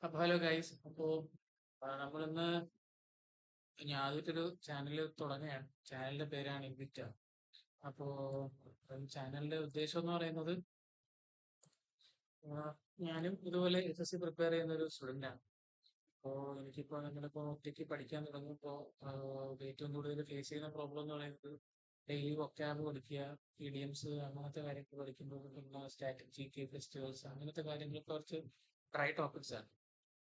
അപ്പൊ hello guys. അപ്പോ നമ്മളിന്ന് ഞാൻ ആദ്യമായിട്ടൊരു ചാനൽ തുടങ്ങുകയാണ്. ചാനലിന്റെ പേരാണ് ഇൻവിറ്റ. അപ്പോ ചാനലിന്റെ ഉദ്ദേശം എന്ന് പറയുന്നത് ആ, ഞാനും ഇതുപോലെ SSC പ്രിപ്പയർ ചെയ്യുന്ന ഒരു സ്റ്റുഡന്റ് ആണ്. അപ്പോൾ എനിക്കിപ്പോൾ നമ്മളിപ്പോൾ ഒറ്റയ്ക്ക് പഠിക്കാൻ തുടങ്ങുമ്പോൾ ഏറ്റവും കൂടുതൽ ഫേസ് ചെയ്യുന്ന പ്രോബ്ലം എന്ന് പറയുന്നത് ഡെയിലി വൊക്കാബ് പഠിക്കുക, ഇഡിയംസ് അങ്ങനത്തെ കാര്യങ്ങൾ പഠിക്കുമ്പോൾ പിന്നെ സ്ട്രാറ്റജി ഫെസ്റ്റിവൽസ് അങ്ങനത്തെ കാര്യങ്ങളൊക്കെ കുറച്ച് ട്രൈ ടോപ്പിക്സ് ആണ്.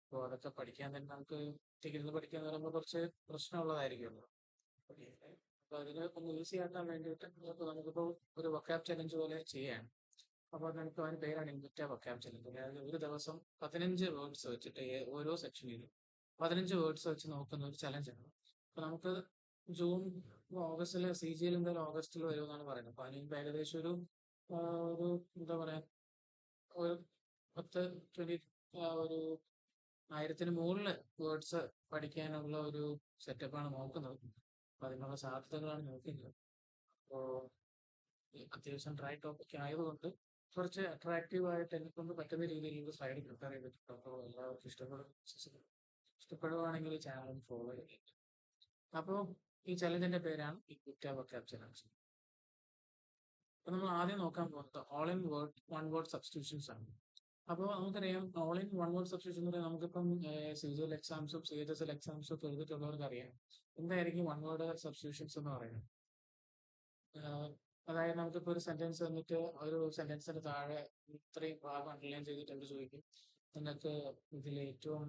അപ്പോൾ അതൊക്കെ പഠിക്കാൻ തന്നെ നമുക്ക് ഒറ്റയ്ക്ക് ഇരുന്ന് പഠിക്കുക എന്ന് പറയുമ്പോൾ കുറച്ച് പ്രശ്നമുള്ളതായിരിക്കുമല്ലോ. ഓക്കെ. അപ്പോൾ അതിന് ഒന്ന് ഈസി ആക്കാൻ വേണ്ടിയിട്ട് നമുക്കിപ്പോൾ ഒരു വൊക്കാബ് ചലഞ്ച് പോലെ ചെയ്യാം. അപ്പോൾ നമുക്ക് അതിന് പേരാണ് ഇൻവിറ്റ വൊക്കാബ് ചലഞ്ച്. അതായത് ഒരു ദിവസം 15 വേർഡ്സ് വെച്ചിട്ട് ഓരോ സെക്ഷനിലും 15 വേർഡ്സ് വെച്ച് നോക്കുന്ന ഒരു ചലഞ്ച് ആണ്. അപ്പോൾ നമുക്ക് ജൂൺ ഓഗസ്റ്റിൽ CGL എന്തായാലും ഓഗസ്റ്റിൽ വരുമെന്നാണ് പറയുന്നത്. അപ്പോൾ അതിന് മുമ്പ് ഏകദേശം ആ, ഒരു എന്താ പറയാ, ഒരു 10-20 ഒരു 1000-ന് മുകളിൽ വേർഡ്സ് പഠിക്കാനുള്ള ഒരു സെറ്റപ്പാണ് നോക്കുന്നത്. അപ്പൊ അതിനുള്ള സാധ്യതകളാണ് നോക്കുന്നത്. അപ്പോൾ അത്യാവശ്യം ട്രൈ ടോപ്പിക് ആയതുകൊണ്ട് കുറച്ച് അട്രാക്റ്റീവ് ആയിട്ട് എന്നെ കൊണ്ട് പറ്റുന്ന രീതിയിൽ സൈഡ് പ്രിപ്പയർ ചെയ്തിട്ടുണ്ട്. അപ്പോൾ എല്ലാവർക്കും ഇഷ്ടപ്പെടുവാണെങ്കിൽ ഈ ചാനൽ ഫോളോ ചെയ്യുക. അപ്പോൾ ഈ ചലഞ്ചിന്റെ പേരാണ് ഇക്വിറ്റ വൊക്കാബ് ചലഞ്ച്. അപ്പൊ നമ്മൾ ആദ്യം നോക്കാൻ പോകുന്നത് all in word one word substitutions ആണ്. അപ്പോൾ നമുക്കറിയാം all in one word substitution എന്ന് പറയാൻ നമുക്കിപ്പം CGL എക്സാംസും CHSL എക്സാംസും ഒക്കെ എഴുതിയിട്ടുള്ളവർക്ക് അറിയാം എന്തായിരിക്കും വൺ വേർഡ് സബ്സ്റ്റിറ്റ്യൂഷൻസ് എന്ന് പറയുന്നത്. ആഹ് അതായത് നമുക്കിപ്പോൾ ഒരു സെന്റൻസ് തന്നിട്ട് ഒരു സെന്റൻസിന് താഴെ ഇത്രയും ഭാഗം അണ്ടർലൈൻ ചെയ്തിട്ടുണ്ട് ചോദിക്കും. നിങ്ങൾക്ക് ഇതിൽ ഏറ്റവും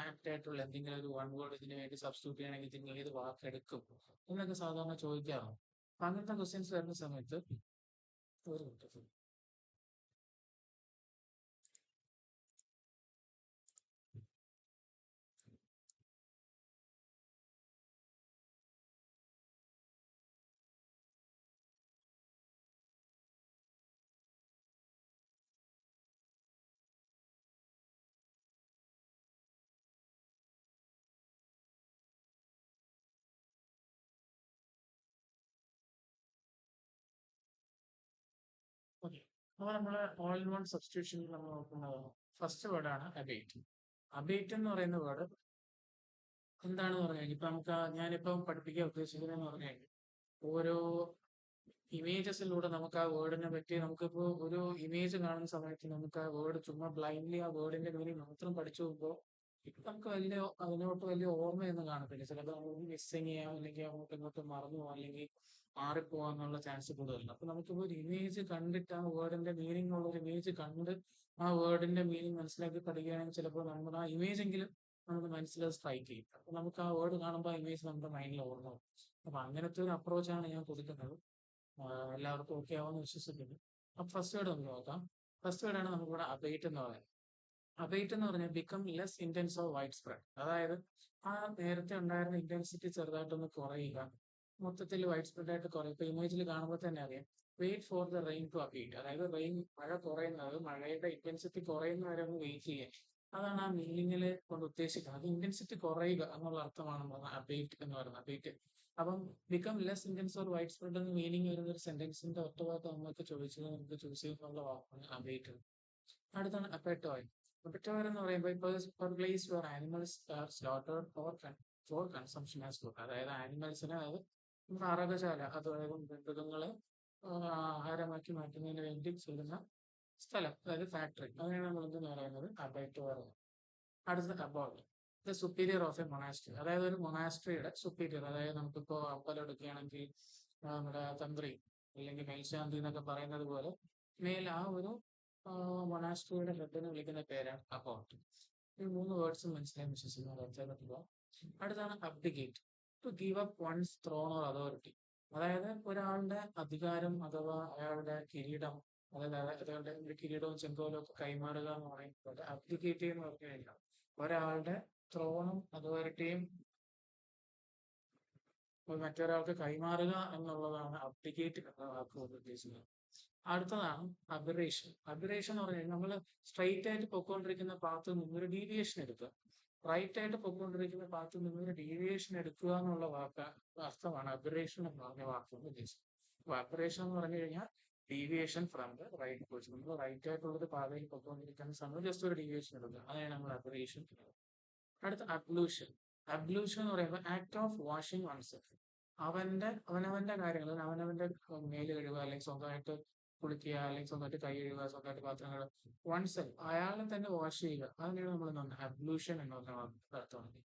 ആപ്റ്റ് ആയിട്ടുള്ള എന്തെങ്കിലും ഒരു വൺ വേർഡ് ഇതിന് വേണ്ടി സബ്സ്റ്റിറ്റ്യൂട്ട് ചെയ്യണമെങ്കിൽ ഇതിന് ഏത് വാക്ക് എടുക്കും എന്നൊക്കെ സാധാരണ ചോദിക്കാറുണ്ട്. അപ്പൊ അങ്ങനത്തെ ക്വസ്റ്റ്യൻസ് വരുന്ന സമയത്ത് ഒരു മിനിറ്റ്. ഓക്കെ. അപ്പോൾ നമ്മൾ ഓൾ ഇൻ വൺ സബ്സ്റ്റിറ്റ്യൂഷൻ നമ്മൾ നോക്കുന്നത് ഫസ്റ്റ് വേർഡാണ് അബേറ്റ്. അബേറ്റ് എന്ന് പറയുന്ന വേർഡ് എന്താണെന്ന് പറഞ്ഞു കഴിഞ്ഞാൽ ഇപ്പൊ നമുക്ക് ഞാനിപ്പം പഠിപ്പിക്കാൻ ഉദ്ദേശിക്കുന്നതെന്ന് പറഞ്ഞു കഴിഞ്ഞാൽ ഓരോ ഇമേജസിലൂടെ നമുക്ക് ആ വേർഡിനെ പറ്റി നമുക്കിപ്പോൾ ഒരു ഇമേജ് കാണുന്ന സമയത്ത് നമുക്ക് ആ വേർഡ് ചുമ്മാ ബ്ലൈൻഡ്ലി ആ വേർഡിന്റെ മീനിങ് മാത്രം പഠിച്ചു പോകുമ്പോൾ നമുക്ക് അതിനോട്ട് വലിയ ഓർമ്മയൊന്നും കാണത്തില്ല. ചിലപ്പോൾ നമുക്ക് മിസ്സിങ് ചെയ്യാം, അല്ലെങ്കിൽ അങ്ങോട്ടും ഇങ്ങോട്ടും മറന്നു പോകാം, അല്ലെങ്കിൽ മാറിപ്പോകാനുള്ള ചാൻസ് കൂടുതലുണ്ട്. അപ്പൊ നമുക്കിപ്പോൾ ഒരു ഇമേജ് കണ്ടിട്ട് ആ വേർഡിന്റെ മീനിങ് ഉള്ള ഒരു ഇമേജ് കണ്ട് ആ വേർഡിന്റെ മീനിങ് മനസ്സിലാക്കി പഠിക്കുകയാണെങ്കിൽ ചിലപ്പോൾ നമ്മൾ ആ ഇമേജ് എങ്കിലും നമുക്ക് മനസ്സിൽ സ്ട്രൈക്ക് ചെയ്യും. അപ്പൊ നമുക്ക് ആ വേർഡ് കാണുമ്പോൾ ആ ഇമേജ് നമ്മുടെ മൈൻഡിൽ ഓർമ്മ വരും. അപ്പൊ അങ്ങനത്തെ ഒരു അപ്രോച്ചാണ് ഞാൻ കൊടുക്കുന്നത്. എല്ലാവർക്കും ഓക്കെ ആവുമെന്ന് വിശ്വസിക്കുന്നു. അപ്പൊ ഫസ്റ്റ് വേർഡ് നമുക്ക് നോക്കാം. ഫസ്റ്റ് വേർഡാണ് നമുക്കിവിടെ അബേറ്റ് എന്ന് പറയുന്നത്. അബേറ്റ് എന്ന് പറഞ്ഞാൽ become less intense or wide spread. അതായത് ആ നേരത്തെ ഉണ്ടായിരുന്ന ഇന്റൻസിറ്റി ചെറുതായിട്ടൊന്ന് കുറയുക, മൊത്തത്തിൽ വൈഡ് സ്പ്രെഡ് ആയിട്ട് കുറയും. ഇപ്പൊ ഇമേജിൽ കാണുമ്പോൾ തന്നെ അറിയാം. Wait for the rain to abate. അതായത് മഴ കുറയുന്നത്, മഴയുടെ ഇന്റൻസിറ്റി കുറയുന്ന വരെ ഒന്ന് വെയിറ്റ് ചെയ്യുക. അതാണ് ആ മീനിങ്ങിൽ കൊണ്ട് ഉദ്ദേശിക്കുന്നത്. അത് ഇന്റൻസിറ്റി കുറയുക എന്നുള്ള അർത്ഥമാണ് അബേറ്റ് എന്ന് പറയുന്നത്. അബേറ്റ്. അപ്പം become less intense or wide spread എന്ന് മീനിങ് വരുന്ന ഒരു സെന്റൻസിന്റെ ഒറ്റ വാക്ക് നമുക്ക് ചോദിച്ചത് നമുക്ക് ചൂസ് ചെയ്യുന്നുള്ള വാക്കാണ് അബേറ്റ്. അടുത്താണ് അപ്പറ്റോയ്. അപ്പറ്റോയ് എന്ന് പറയുമ്പോൾ ഇപ്പോൾ place where animals are slaughtered for consumption as food. അതായത് ആനിമൽസിനെ, അതായത് നമ്മുടെ അറകശാല, അതായത് മൃഗങ്ങളെ ആഹാരമാക്കി മാറ്റുന്നതിന് വേണ്ടി ചെയ്യുന്ന സ്ഥലം, അതായത് ഫാക്ടറി, അതിനാണ് നമ്മൾ എന്തെന്ന് പറയുന്നത് അബറ്റോയ്. അടുത്തത് abbot, the superior of a monastery. അതായത് ഒരു മൊണാസ്ട്രിയുടെ സുപ്പീരിയർ, അതായത് നമുക്കിപ്പോൾ അമ്പലം എടുക്കുകയാണെങ്കിൽ നമ്മുടെ തന്ത്രി അല്ലെങ്കിൽ മേൽശാന്തി എന്നൊക്കെ പറയുന്നത് പോലെ മേൽ ആ ഒരു മൊണാസ്ട്രിയുടെ ഹെഡിനെ വിളിക്കുന്ന പേരാണ് അബോട്ട്. ഈ മൂന്ന് വേർഡ്സും മനസ്സിലായി വിശ്വസിക്കുന്നു. അടുത്താണ് abdicate, to give up one's throne or authority. അതായത് ഒരാളുടെ അധികാരം അഥവാ അയാളുടെ കിരീടം, അതായത് അയാളുടെ ഒരു കിരീടവും ചെങ്കോലും ഒക്കെ കൈമാറുക എന്ന് പറയുന്നത് അബ്ഡിക്കേറ്റ് എന്ന് പറഞ്ഞു കഴിഞ്ഞാൽ ഒരാളുടെ ത്രോണും അതോറിറ്റിയും മറ്റൊരാൾക്ക് കൈമാറുക എന്നുള്ളതാണ് അബ്ഡിക്കേറ്റ് എന്ന വാക്കുകൊണ്ട് ഉദ്ദേശിക്കുന്നത്. അടുത്തതാണ് അബിറേഷൻ. അബിറേഷൻ എന്ന് പറഞ്ഞു കഴിഞ്ഞാൽ നമ്മൾ സ്ട്രൈറ്റ് ആയിട്ട് പൊയ്ക്കൊണ്ടിരിക്കുന്ന പാത്തിൽ നിന്നൊരു ഡീവിയേഷൻ എടുക്കുക. റൈറ്റ് ആയിട്ട് പൊയ്ക്കൊണ്ടിരിക്കുന്ന പാത്തിൽ നിന്നൊരു ഡീവിയേഷൻ എടുക്കുക എന്നുള്ള അർത്ഥമാണ് അബിറേഷൻ എന്ന് പറഞ്ഞ വാക്കുകൊണ്ട് ഉദ്ദേശിക്കുന്നത്. അപ്പൊ അബിറേഷൻ എന്ന് പറഞ്ഞു കഴിഞ്ഞാൽ deviation from the right course. നമ്മൾ റൈറ്റ് ആയിട്ടുള്ളൊരു പാതയിൽ പൊയ്ക്കൊണ്ടിരിക്കുന്ന സമയം ജസ്റ്റ് ഒരു ഡീവിയേഷൻ എടുക്കുക, അതാണ് നമ്മൾ അബറേഷൻ. അടുത്ത അബ്ലൂഷൻ. അബ്ലൂഷൻ എന്ന് പറയുമ്പോൾ ആക്ട് ഓഫ് വാഷിംഗ് വൺസെൽഫ്. അവനവന്റെ കാര്യങ്ങൾ, അവനവന്റെ മേല് കഴുകുക, അല്ലെങ്കിൽ സ്വന്തമായിട്ട് കുളിക്കുക, അല്ലെങ്കിൽ സ്വന്തമായിട്ട് കൈ കഴുകുക, സ്വന്തമായിട്ട് പാത്രങ്ങൾ വൺസെൽഫ് അയാളെ തന്നെ വാഷ് ചെയ്യുക, അതിനാണ് നമ്മൾ അബ്ലൂഷൻ എന്ന് പറഞ്ഞ അർത്ഥമാണ്.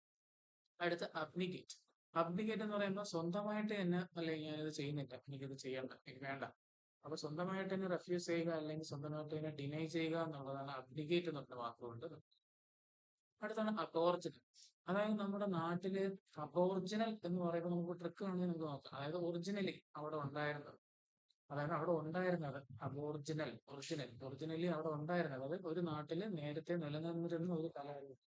അടുത്ത അബ്നിഗേറ്റ്. അബ്നിഗേറ്റ് എന്ന് പറയുമ്പോൾ സ്വന്തമായിട്ട് തന്നെ, അല്ലെങ്കിൽ ഞാനിത് ചെയ്യുന്നില്ല, എനിക്കിത് ചെയ്യണ്ട, എനിക്ക് വേണ്ട, അപ്പൊ സ്വന്തമായിട്ട് തന്നെ റെഫ്യൂസ് ചെയ്യുക, അല്ലെങ്കിൽ സ്വന്തമായിട്ട് തന്നെ ഡിനൈ ചെയ്യുക എന്നുള്ളതാണ് അബ്നിഗേറ്റ് എന്ന് പറഞ്ഞ വാക്കുകൊണ്ട്. അടുത്താണ് അബോർജിനൽ. അതായത് നമ്മുടെ നാട്ടില് അബോർജിനൽ എന്ന് പറയുമ്പോൾ നമുക്ക് ട്രിക്ക് വേണമെങ്കിൽ നമുക്ക് നോക്കാം. അതായത് ഒറിജിനലി അവിടെ ഉണ്ടായിരുന്നത്, ഒറിജിനലി അവിടെ ഉണ്ടായിരുന്നത്, അത് ഒരു നാട്ടില് നേരത്തെ നിലനിന്നിരുന്ന ഒരു കലാരൂപം.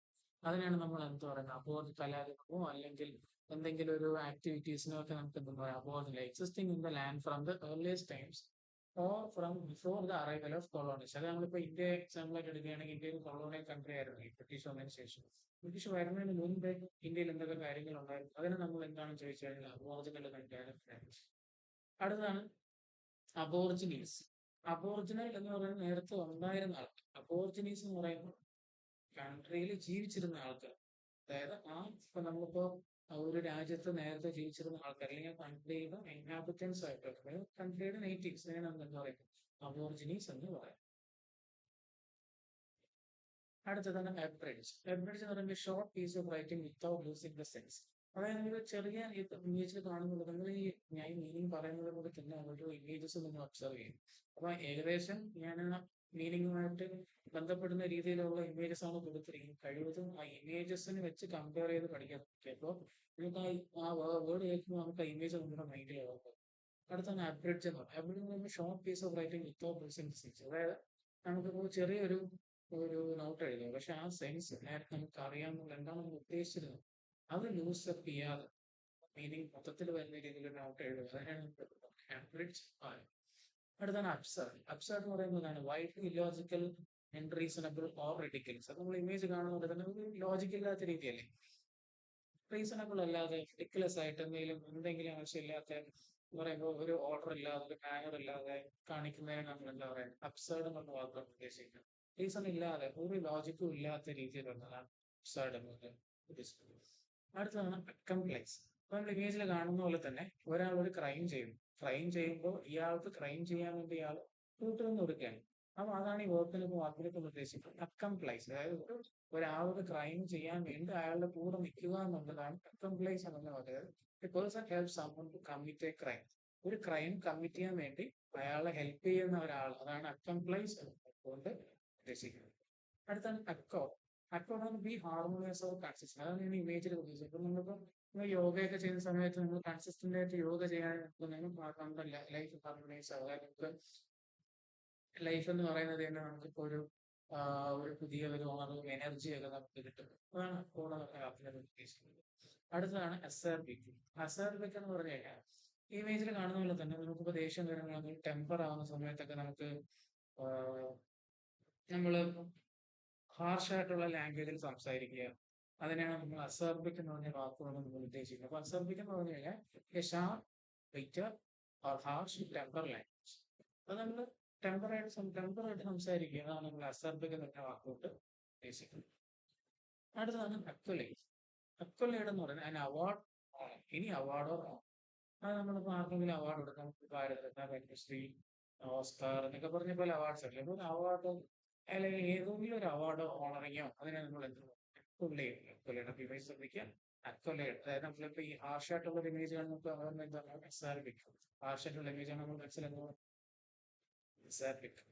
അതിനാണ് നമ്മൾ എന്ത് പറയുന്നത്, അബോർജ് കലാരൂപമോ അല്ലെങ്കിൽ എന്തെങ്കിലും ഒരു ആക്ടിവിറ്റീസിനോ ഒക്കെ നമുക്ക് എന്ത് പറയാം, aboriginal, existing in the land from the earliest times or from before the arrival of colonists. അത് നമ്മളിപ്പോ ഇന്ത്യ എക്സാമ്പിൾ ആയിട്ട് എടുക്കുകയാണെങ്കിൽ, ഇന്ത്യ ഒരു കൊളോണിയൽ കൺട്രി ആയിരുന്നു ബ്രിട്ടീഷ് വന്നതിന് ശേഷം. ബ്രിട്ടീഷ് വരുന്നതിന് മുൻപ് ഇന്ത്യയിൽ എന്തൊക്കെ കാര്യങ്ങൾ ഉണ്ടായിരുന്നു, അതിന് നമ്മൾ എന്താണെന്ന് ചോദിച്ചു കഴിഞ്ഞാൽ അബോർജിനൽ കൺട്രിയാണ്. അടുത്തതാണ് അബോർജിനീസ്. അബോർജിനൽ എന്ന് പറയുന്നത് നേരത്തെ ഉണ്ടായിരുന്ന ആൾക്കാർ. അബോർജിനീസ് എന്ന് പറയുമ്പോൾ കൺട്രിയിൽ ജീവിച്ചിരുന്ന ആൾക്കാർ. അതായത് ഇപ്പൊ നമ്മളിപ്പോ ഒരു രാജ്യത്ത് നേരത്തെ ജീവിച്ചിരുന്ന ആൾക്കാർ, അല്ലെങ്കിൽ കൺട്രിയുടെ ഇൻഹാബിറ്റൻസ് ആയിട്ട്, കൺട്രിയുടെ നേറ്റീവ്സിനെ നമ്മൾ എന്താ പറയുന്നത്, അബോർജിനീസ് എന്ന് പറയാം. അടുത്തതാണ് എബ്രിഡ്ജ്. എബ്രിഡ്ജ് എന്ന് പറയുമ്പോൾ short piece of writing without losing the sense. അതായത് നിങ്ങൾ ചെറിയ ഇമേജിൽ കാണുന്നത്, നിങ്ങൾ ഞാൻ മീനിങ് പറയുന്നത് പോലെ തന്നെ ഓരോ ഇമേജസ് നിങ്ങൾ ഒബ്സർവ് ചെയ്യും. അപ്പൊ ഏകദേശം ഞാൻ മീനിങ്ങുമായിട്ട് ബന്ധപ്പെടുന്ന രീതിയിലുള്ള ഇമേജസ് ആണ് കൊടുത്തിരിക്കുന്നത്. കഴിവതും ആ ഇമേജസിന് വെച്ച് കമ്പയർ ചെയ്ത് പഠിക്കാൻ പറ്റും. അപ്പോൾ നിങ്ങൾക്ക് ആ വേർഡ് കേൾക്കുമ്പോൾ നമുക്ക് ആ ഇമേജ് നമ്മുടെ മൈൻഡിൽ ആകും. അടുത്താണ് അബ്രിഡ്ജ് എന്ന് പറയുന്നത്. അബ്രിഡ്ജ് എന്ന് പറയുമ്പോൾ short piece of writing without losing the sense. അതായത് നമുക്കിപ്പോൾ ചെറിയൊരു നോട്ട് എഴുതുക, പക്ഷെ ആ സെൻസ് നേരത്തെ നമുക്ക് അറിയാമെന്നുള്ള എന്താണ് നമ്മൾ ഉദ്ദേശിച്ചിരുന്നത് അത് ലൂസപ്പ് ചെയ്യാതെ മീനിങ് മൊത്തത്തിൽ വരുന്ന രീതിയിൽ നോട്ട് എഴുതുക, അതിനാണ് അബ്രിഡ്ജ്. അടുത്താണ് അബ്സർഡ്. അബ്സർഡ് എന്ന് പറയുന്നതാണ് widely illogical and reasonable or ridiculous. അത് നമ്മൾ ഇമേജ് കാണുന്നത് തന്നെ ഒരു ലോജിക് ഇല്ലാത്ത രീതിയല്ലേ, റീസണബിൾ അല്ലാതെ റിഡിക്കുലസ് ആയിട്ട് എന്തെങ്കിലും ആവശ്യമില്ലാത്ത പറയുമ്പോൾ ഒരു ഓർഡർ ഇല്ലാതെ, ഒരു മാനർ ഇല്ലാതെ കാണിക്കുന്നതിന് നമ്മൾ എന്താ പറയുക, അബ്സർഡ് എന്നുള്ള വാക്കാണ് ഉദ്ദേശിക്കുന്നത്. റീസൺ ഇല്ലാതെ, ഒരു ലോജിക്കും ഇല്ലാത്ത രീതിയിലുള്ളതാണ് അബ്സർഡ് എന്നത് ഉദ്ദേശിക്കുന്നത്. അടുത്തതാണ് അക്കംപ്ലൈസ്. അപ്പൊ നമ്മൾ ഇമേജിൽ കാണുന്ന പോലെ തന്നെ ഒരാൾ ഒരു ക്രൈം ചെയ്യുമ്പോൾ ഇയാൾക്ക് ക്രൈം ചെയ്യാൻ വേണ്ടി ഇയാൾ കൂട്ടുനിന്ന് കൊടുക്കുകയാണ്. അപ്പൊ അതാണ് ഈ വാക്കിലേക്ക് ഉദ്ദേശിക്കുന്നത് അക്കംപ്ലൈസ്. അതായത് ഒരാളോട് ക്രൈം ചെയ്യാൻ വേണ്ടി അയാളുടെ കൂടെ നിൽക്കുക എന്നുള്ളതാണ് അക്കംപ്ലൈസ് എന്ന് പറയുന്നത്. A person help someone to commit a crime. ഒരു ക്രൈം കമ്മിറ്റ് ചെയ്യാൻ വേണ്ടി അയാളെ ഹെൽപ്പ് ചെയ്യുന്ന ഒരാൾ, അതാണ് അക്കംപ്ലൈസ് കൊണ്ട് ഉദ്ദേശിക്കുന്നത്. അടുത്താണ് അക്കോർഡ്. അക്കോർഡ് ആണ് ബി ഹാർമോണിയസ് ഓർ കൺസിസ്റ്റന്റ്. അതാണ് ഞാൻ ഇമേജിൽ ഉദ്ദേശിച്ചത്. ഇപ്പൊ നമ്മളിപ്പോ യോഗയൊക്കെ ചെയ്യുന്ന സമയത്ത് നമ്മൾ കൺസിസ്റ്റന്റ് ആയിട്ട് യോഗ ചെയ്യാൻ നമ്മുടെ ലൈഫ് ഹാർമോണൈസ് ആവുക. നമുക്ക് ലൈഫ് എന്ന് പറയുന്നത് തന്നെ നമുക്കിപ്പോ ഒരു പുതിയ ഒരു ഉണർവും എനർജിയൊക്കെ നമുക്ക് കിട്ടും. അതാണ് അക്കോർഡ് ഉദ്ദേശിക്കുന്നത്. അടുത്തതാണ് അസർബിക്. അസർബിക് എന്ന് പറഞ്ഞു കഴിഞ്ഞാൽ ഇമേജിൽ കാണുന്ന പോലെ തന്നെ നമുക്കിപ്പോ ദേഷ്യം വരുമ്പോൾ ടെമ്പർ ആവുന്ന സമയത്തൊക്കെ നമ്മള് ഹാർഷായിട്ടുള്ള ലാംഗ്വേജിൽ സംസാരിക്കുക, അതിനാണ് നമ്മൾ അസർബിക് എന്ന് പറഞ്ഞ വാക്കുകൊണ്ട് നമ്മൾ ഉദ്ദേശിക്കുന്നത്. അപ്പൊ അസർബിക് എന്ന് പറഞ്ഞു കഴിഞ്ഞാൽ A sharp, bitter or harsh temper language. അത് നമ്മൾ ടെമ്പറായിട്ട് സംസാരിക്കുക, അതാണ് നമ്മൾ അസർബിക് എന്ന് പറഞ്ഞ വാക്കുകൊണ്ട് ഉദ്ദേശിക്കുന്നത്. അടുത്തതാണ് അക്വലൈഡ്. അക്വലൈഡ് എന്ന് പറയുന്നത് അതിന് അവാർഡ്. ഇനി അവാർഡോ അത് നമ്മളിപ്പോൾ ആർക്കെങ്കിലും അവാർഡ് കൊടുക്കാം, ഭാരതരത്ന, പത്മശ്രീ, ഓസ്കാർ എന്നൊക്കെ പറഞ്ഞ പോലെ അവാർഡ്സ് അല്ലേ. അപ്പോൾ ഒരു അവാർഡോ അല്ലെങ്കിൽ ഏതെങ്കിലും ഒരു അവാർഡോ ഓണറിങ്ങോ അതിനെ നമ്മൾ എന്ത് അക്വലൈഡ് ശ്രദ്ധിക്കുക. അക്വലൈഡ്, അതായത് നമ്മളിപ്പോ ഈ ഹാർഷായിട്ടുള്ള ഇമേജ് കാണുമ്പോൾ അവരുടെ എന്താണ് അസാർബിക്. ഹാർഷായിട്ടുള്ള ഇമേജ് ആണ് നമ്മൾ മനസ്സിലാക്കുന്നത് അസാർബിക്.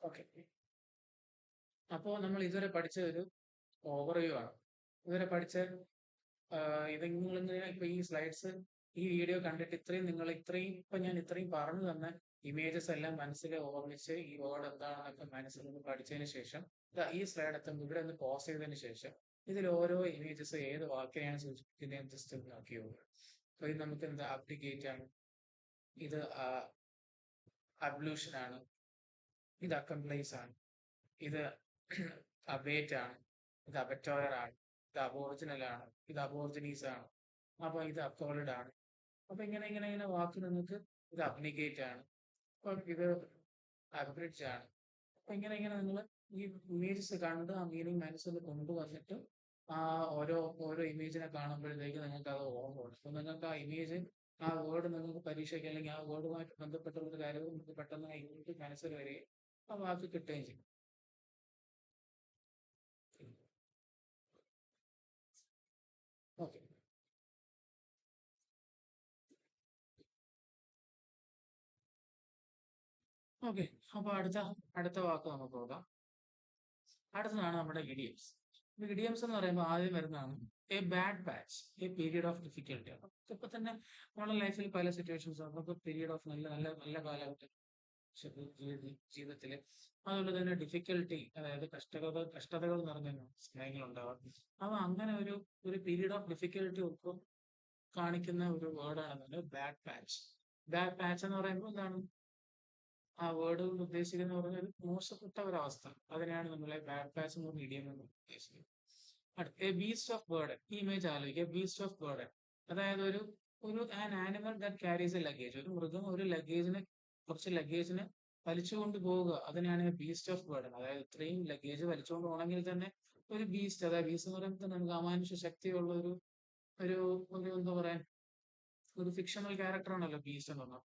ഓക്കെ, അപ്പോൾ നമ്മൾ ഇതുവരെ പഠിച്ച ഒരു ഓവർവ്യൂ ആണ്. ഇതുവരെ പഠിച്ച ഇത് നിങ്ങളിങ്ങനെ ഇപ്പൊ ഈ സ്ലൈഡ്സ്, ഈ വീഡിയോ കണ്ടിട്ട് ഞാൻ ഇത്രയും പറഞ്ഞു തന്ന ഇമേജസ് എല്ലാം മനസ്സിൽ ഓർമ്മിച്ച് ഈ വേർഡ് എന്താണെന്നൊക്കെ മനസ്സിൽ നിന്ന് പഠിച്ചതിന് ശേഷം ഈ സ്ലൈഡ് എത്തുമ്പോൾ ഇവിടെ ഒന്ന് പോസ് ചെയ്തതിന് ശേഷം ഇതിൽ ഓരോ ഇമേജസ് ഏത് വാക്കിനെയാണ് സൂചിപ്പിക്കുന്നത് ജസ്റ്റ് ഒന്ന് നോക്കി പോകുക. അപ്പൊ ഇത് നമുക്ക് എന്താ അബ്ഡിക്കേറ്റ് ആണ്, ഇത് അബ്ലൂഷൻ ആണ്, ഇത് അക്കംപ്ലൈസ് ആണ്, ഇത് അബേറ്റ് ആണ്, ഇത് അബറ്റോയർ ആണ്, ഇത് അബോർജിനൽ ആണ്, ഇത് അബോർജിനീസ് ആണ്, അപ്പൊ ഇത് അക്കോർഡ് ആണ്. അപ്പൊ ഇങ്ങനെ വാക്ക് നിങ്ങൾക്ക് ഇത് അബ്നിഗേറ്റ് ആണ്, അപ്പോൾ ഇത് അബ്രിഡ്ജ് ആണ്. അപ്പൊ ഇങ്ങനെ ഇങ്ങനെ നിങ്ങൾ ഈ ഇമേജസ് കണ്ട് ആ മീനിങ് മനസ്സിൽ കൊണ്ടുവന്നിട്ട് ആ ഓരോ ഓരോ ഇമേജിനെ കാണുമ്പോഴത്തേക്ക് നിങ്ങൾക്ക് അത് ഓർമ്മ വരും. അപ്പൊ നിങ്ങൾക്ക് ആ ഇമേജ് ആ വേർഡ് നിങ്ങൾക്ക് പരീക്ഷയ്ക്ക് അല്ലെങ്കിൽ ആ വേർഡുമായിട്ട് ബന്ധപ്പെട്ടുള്ള ഒരു കാര്യം നിങ്ങൾക്ക് പെട്ടെന്ന് ആ ഇമേജ് മനസ്സിൽ വരികയും ആ വാക്ക് കിട്ടുകയും ചെയ്യും. ഓക്കെ ഓക്കെ അപ്പൊ അടുത്ത അടുത്ത വാക്ക് നമുക്ക് നോക്കാം. അടുത്തതാണ് നമ്മുടെ ഇഡിയംസ്. ഇഡിയംസ് എന്ന് പറയുമ്പോൾ ആദ്യം വരുന്നതാണ് A bad patch, A period of difficulty. ഇപ്പൊ തന്നെ നമ്മുടെ ലൈഫിൽ പല സിറ്റുവേഷൻസ് നമുക്ക് പീരിയഡ് ഓഫ് നല്ല നല്ല നല്ല കാലഘട്ടം ജീവിതത്തില്, അതുപോലെ തന്നെ ഡിഫിക്കൽട്ടി, അതായത് കഷ്ടതകൾ നിറഞ്ഞ കാര്യങ്ങൾ ഉണ്ടാവാം. അപ്പൊ അങ്ങനെ ഒരു പീരീഡ് ഓഫ് ഡിഫിക്കൽട്ടി ഒക്കെ കാണിക്കുന്ന ഒരു വേർഡാണ് ബാഡ് പാച്ച്. ബാഡ് പാച്ച് എന്ന് പറയുമ്പോൾ എന്താണ് ആ വേർഡ് കൊണ്ട് ഉദ്ദേശിക്കുന്നത് പറഞ്ഞാൽ മോശപ്പെട്ട ഒരവസ്ഥ, അതിനെയാണ് നമ്മളെ ബാഡ് പാച്ച് എന്ന് മീഡിയം എന്ന് ഉദ്ദേശിക്കുന്നത്. അടുത്ത ബീസ്റ്റ് ഓഫ് ബേർഡൻ. ഈ ഇമേജ് ആലോചിക്കുക, ബീസ്റ്റ് ഓഫ് ബേർഡൻ, അതായത് ഒരു an animal that carries A luggage. ഒരു മൃഗം ഒരു ലഗേജിന് കുറച്ച് ലഗേജിന് വലിച്ചുകൊണ്ട് പോവുക, അതിനാണ് ബീസ്റ്റ് ഓഫ് ബേർഡൻ. അതായത് ഇത്രയും ലഗേജ് വലിച്ചുകൊണ്ട് പോകണമെങ്കിൽ തന്നെ ഒരു ബീസ്റ്റ്, അതായത് ബീസ്റ്റ് എന്ന് പറയുമ്പോൾ നമുക്ക് അമാനുഷ ശക്തിയുള്ള ഒരു ഒരു ഒരു എന്താ പറയാ, ഒരു ഫിക്ഷണൽ ക്യാരക്ടർ ആണല്ലോ ബീസ്റ്റ് എന്ന് പറഞ്ഞാൽ.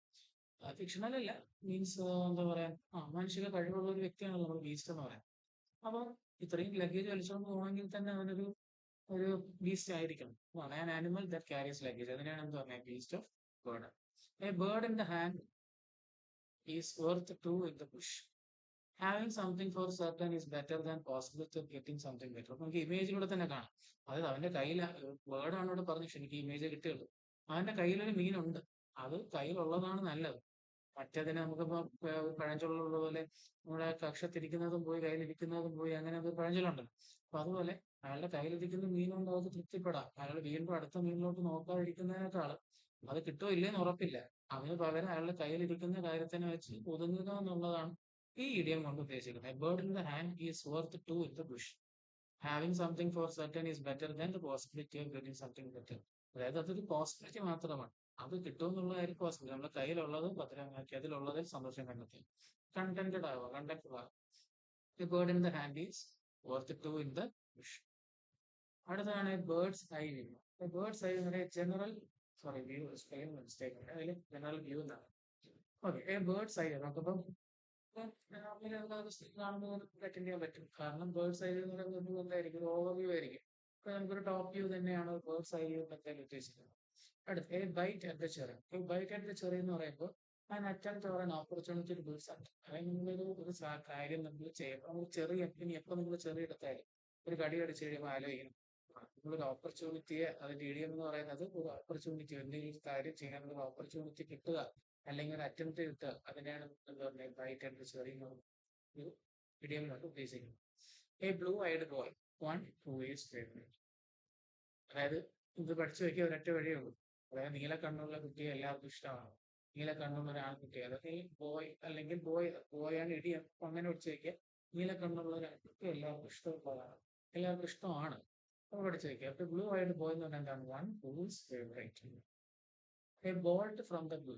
ഫിക്ഷണൽ അല്ല, മീൻസ് എന്താ പറയാ, മാനുഷിക കഴിവുള്ള ഒരു വ്യക്തിയാണല്ലോ നമ്മൾ ബീസ്റ്റ് എന്ന് പറയാം. അപ്പൊ ഇത്രയും ലഗേജ് വലിച്ചുകൊണ്ട് പോകണമെങ്കിൽ തന്നെ അവനൊരു ഒരു ബീസ്റ്റ് ആയിരിക്കണം. An animal that carries luggage, അതിനാണ് എന്താ പറയുക beast of bird. A bird in the hand is worth two in the bush. Having something for certain is better than possibility of getting something better. നമുക്ക് ഇമേജിലൂടെ തന്നെ കാണാം. അതായത് അവന്റെ കയ്യിൽ ബേർഡാണ് ഇവിടെ പറഞ്ഞു, എനിക്ക് ഇമേജ് കിട്ടിയുള്ളൂ. അവന്റെ കയ്യിലൊരു മീനുണ്ട്, അത് കയ്യിലുള്ളതാണ് നല്ലത്. മറ്റേതിന് നമുക്കിപ്പോ പഴഞ്ചൊല്ലുള്ള പോലെ നമ്മുടെ കക്ഷത്തിരിക്കുന്നതും പോയി കയ്യിലിരിക്കുന്നതും പോയി, അങ്ങനെ ഒരു പഴഞ്ചൊല്ലുണ്ടല്ലോ. അപ്പൊ അതുപോലെ അയാളുടെ കയ്യിലിരിക്കുന്ന മീനുകൊണ്ട് അത് തൃപ്തിപ്പെടാം. അയാൾ വീണ്ടും അടുത്ത മീനിലോട്ട് നോക്കാതിരിക്കുന്നതിനേക്കാൾ അത് കിട്ടോ ഇല്ലേന്ന് ഉറപ്പില്ല, അതിന് പകരം അയാളുടെ കയ്യിലിരിക്കുന്ന കാര്യത്തിനെ വെച്ച് ഒതുങ്ങുക എന്നുള്ളതാണ് ഈ ഇഡിയം കൊണ്ട് ഉദ്ദേശിക്കുന്നത്. A bird in the hand is worth two in the bush. Having something for certain is better than the possibility of getting something better. അതായത് അതൊരു പോസിബിലിറ്റി മാത്രമാണ്, അത് കിട്ടുമെന്നുള്ള കാര്യം പോസിബിലിറ്റി. നമ്മുടെ കയ്യിലുള്ളത് ഭദ്രമാക്കി അതിലുള്ളതിൽ സന്തോഷം കണ്ടെത്തി കണ്ടന്റഡ് ആവുക, കണ്ടക്റ്റഡ് ആവുക. A bird in the hand is worth two in the bush. അടുത്തതാണ് bird's eye view. Bird's eye എന്ന് general, sorry view, spelling mistake ഉണ്ട്, അതിൽ ജനറൽ വ്യൂ എന്നാണ്. ഓക്കെ, എ ബേർഡ്സ് ഐ നമുക്കിപ്പം കാണുമ്പോൾ അറ്റൻഡ് ചെയ്യാൻ പറ്റും. കാരണം ബേർഡ്സ് ഐ എന്ന് പറയുന്നത് എന്തായിരിക്കും, ഓവർ വ്യൂ ആയിരിക്കും. അപ്പൊ നമുക്കൊരു ടോപ്പ് വ്യൂ തന്നെയാണ് ബേർഡ്സ് ഐ വ്യൂ എന്നൊക്കെ ഉദ്ദേശിക്കുന്നത്. അടുത്ത a bite at the cherry. Bite at the cherry എന്ന് പറയുമ്പോൾ an attempt or an opportunity to do something. അതായത് ഒരു കാര്യം നമ്മൾ ചെയ്യുമ്പോൾ നമ്മൾ ചെറിയ ഇനി എപ്പോൾ നിങ്ങൾ ചെറിയ എടുത്താലും ഒരു കടി അടിച്ച് കഴിയുമ്പോൾ ആലോചിക്കണം, നമ്മളൊരു ഓപ്പർച്യൂണിറ്റിയെ, അതിന്റെ ഇഡിയം എന്ന് പറയുന്നത് ഒരു ഓപ്പർച്യൂണിറ്റി, എന്തെങ്കിലും കാര്യം ചെയ്യാനുള്ള ഒരു ഓപ്പർച്യൂണിറ്റി കിട്ടുക അല്ലെങ്കിൽ ഒരു അറ്റംപ്റ്റ് കിട്ടുക, അതിനെയാണ് എന്താ പറയുക ബൈറ്റ് അറ്റ് ദ ചെറി എന്ന് ഒരു ഇഡിയം കൊണ്ട് ഉദ്ദേശിക്കുന്നത്. A blue eyed boy, one who is favourite. അതായത് ഇത് പഠിച്ചു വെക്കിയ ഒരൊറ്റ വഴിയേ ഉള്ളൂ. അതായത് നീല കണ്ണുള്ള കുട്ടിയെ എല്ലാവർക്കും ഇഷ്ടമാണ്. നീല കണ്ണുള്ള ഒരു ആൺകുട്ടി, അതായത് ഈ ബോയ് അല്ലെങ്കിൽ ബോയ് ആണ് ഇടിയം, അപ്പൊ അങ്ങനെ പഠിച്ചു വെക്കുക. നീല കണ്ണുള്ള ഒരു ആൺകുട്ടി എല്ലാവർക്കും ഇഷ്ടമുള്ളതാണ്, എല്ലാവർക്കും ഇഷ്ടമാണ്, അപ്പൊ പഠിച്ചു വെക്കുക. അപ്പൊ ബ്ലൂ ആയിട്ട് ബോയ് എന്ന് പറഞ്ഞാൽ എന്താണ്, one whose favourite. A bolt from the blue,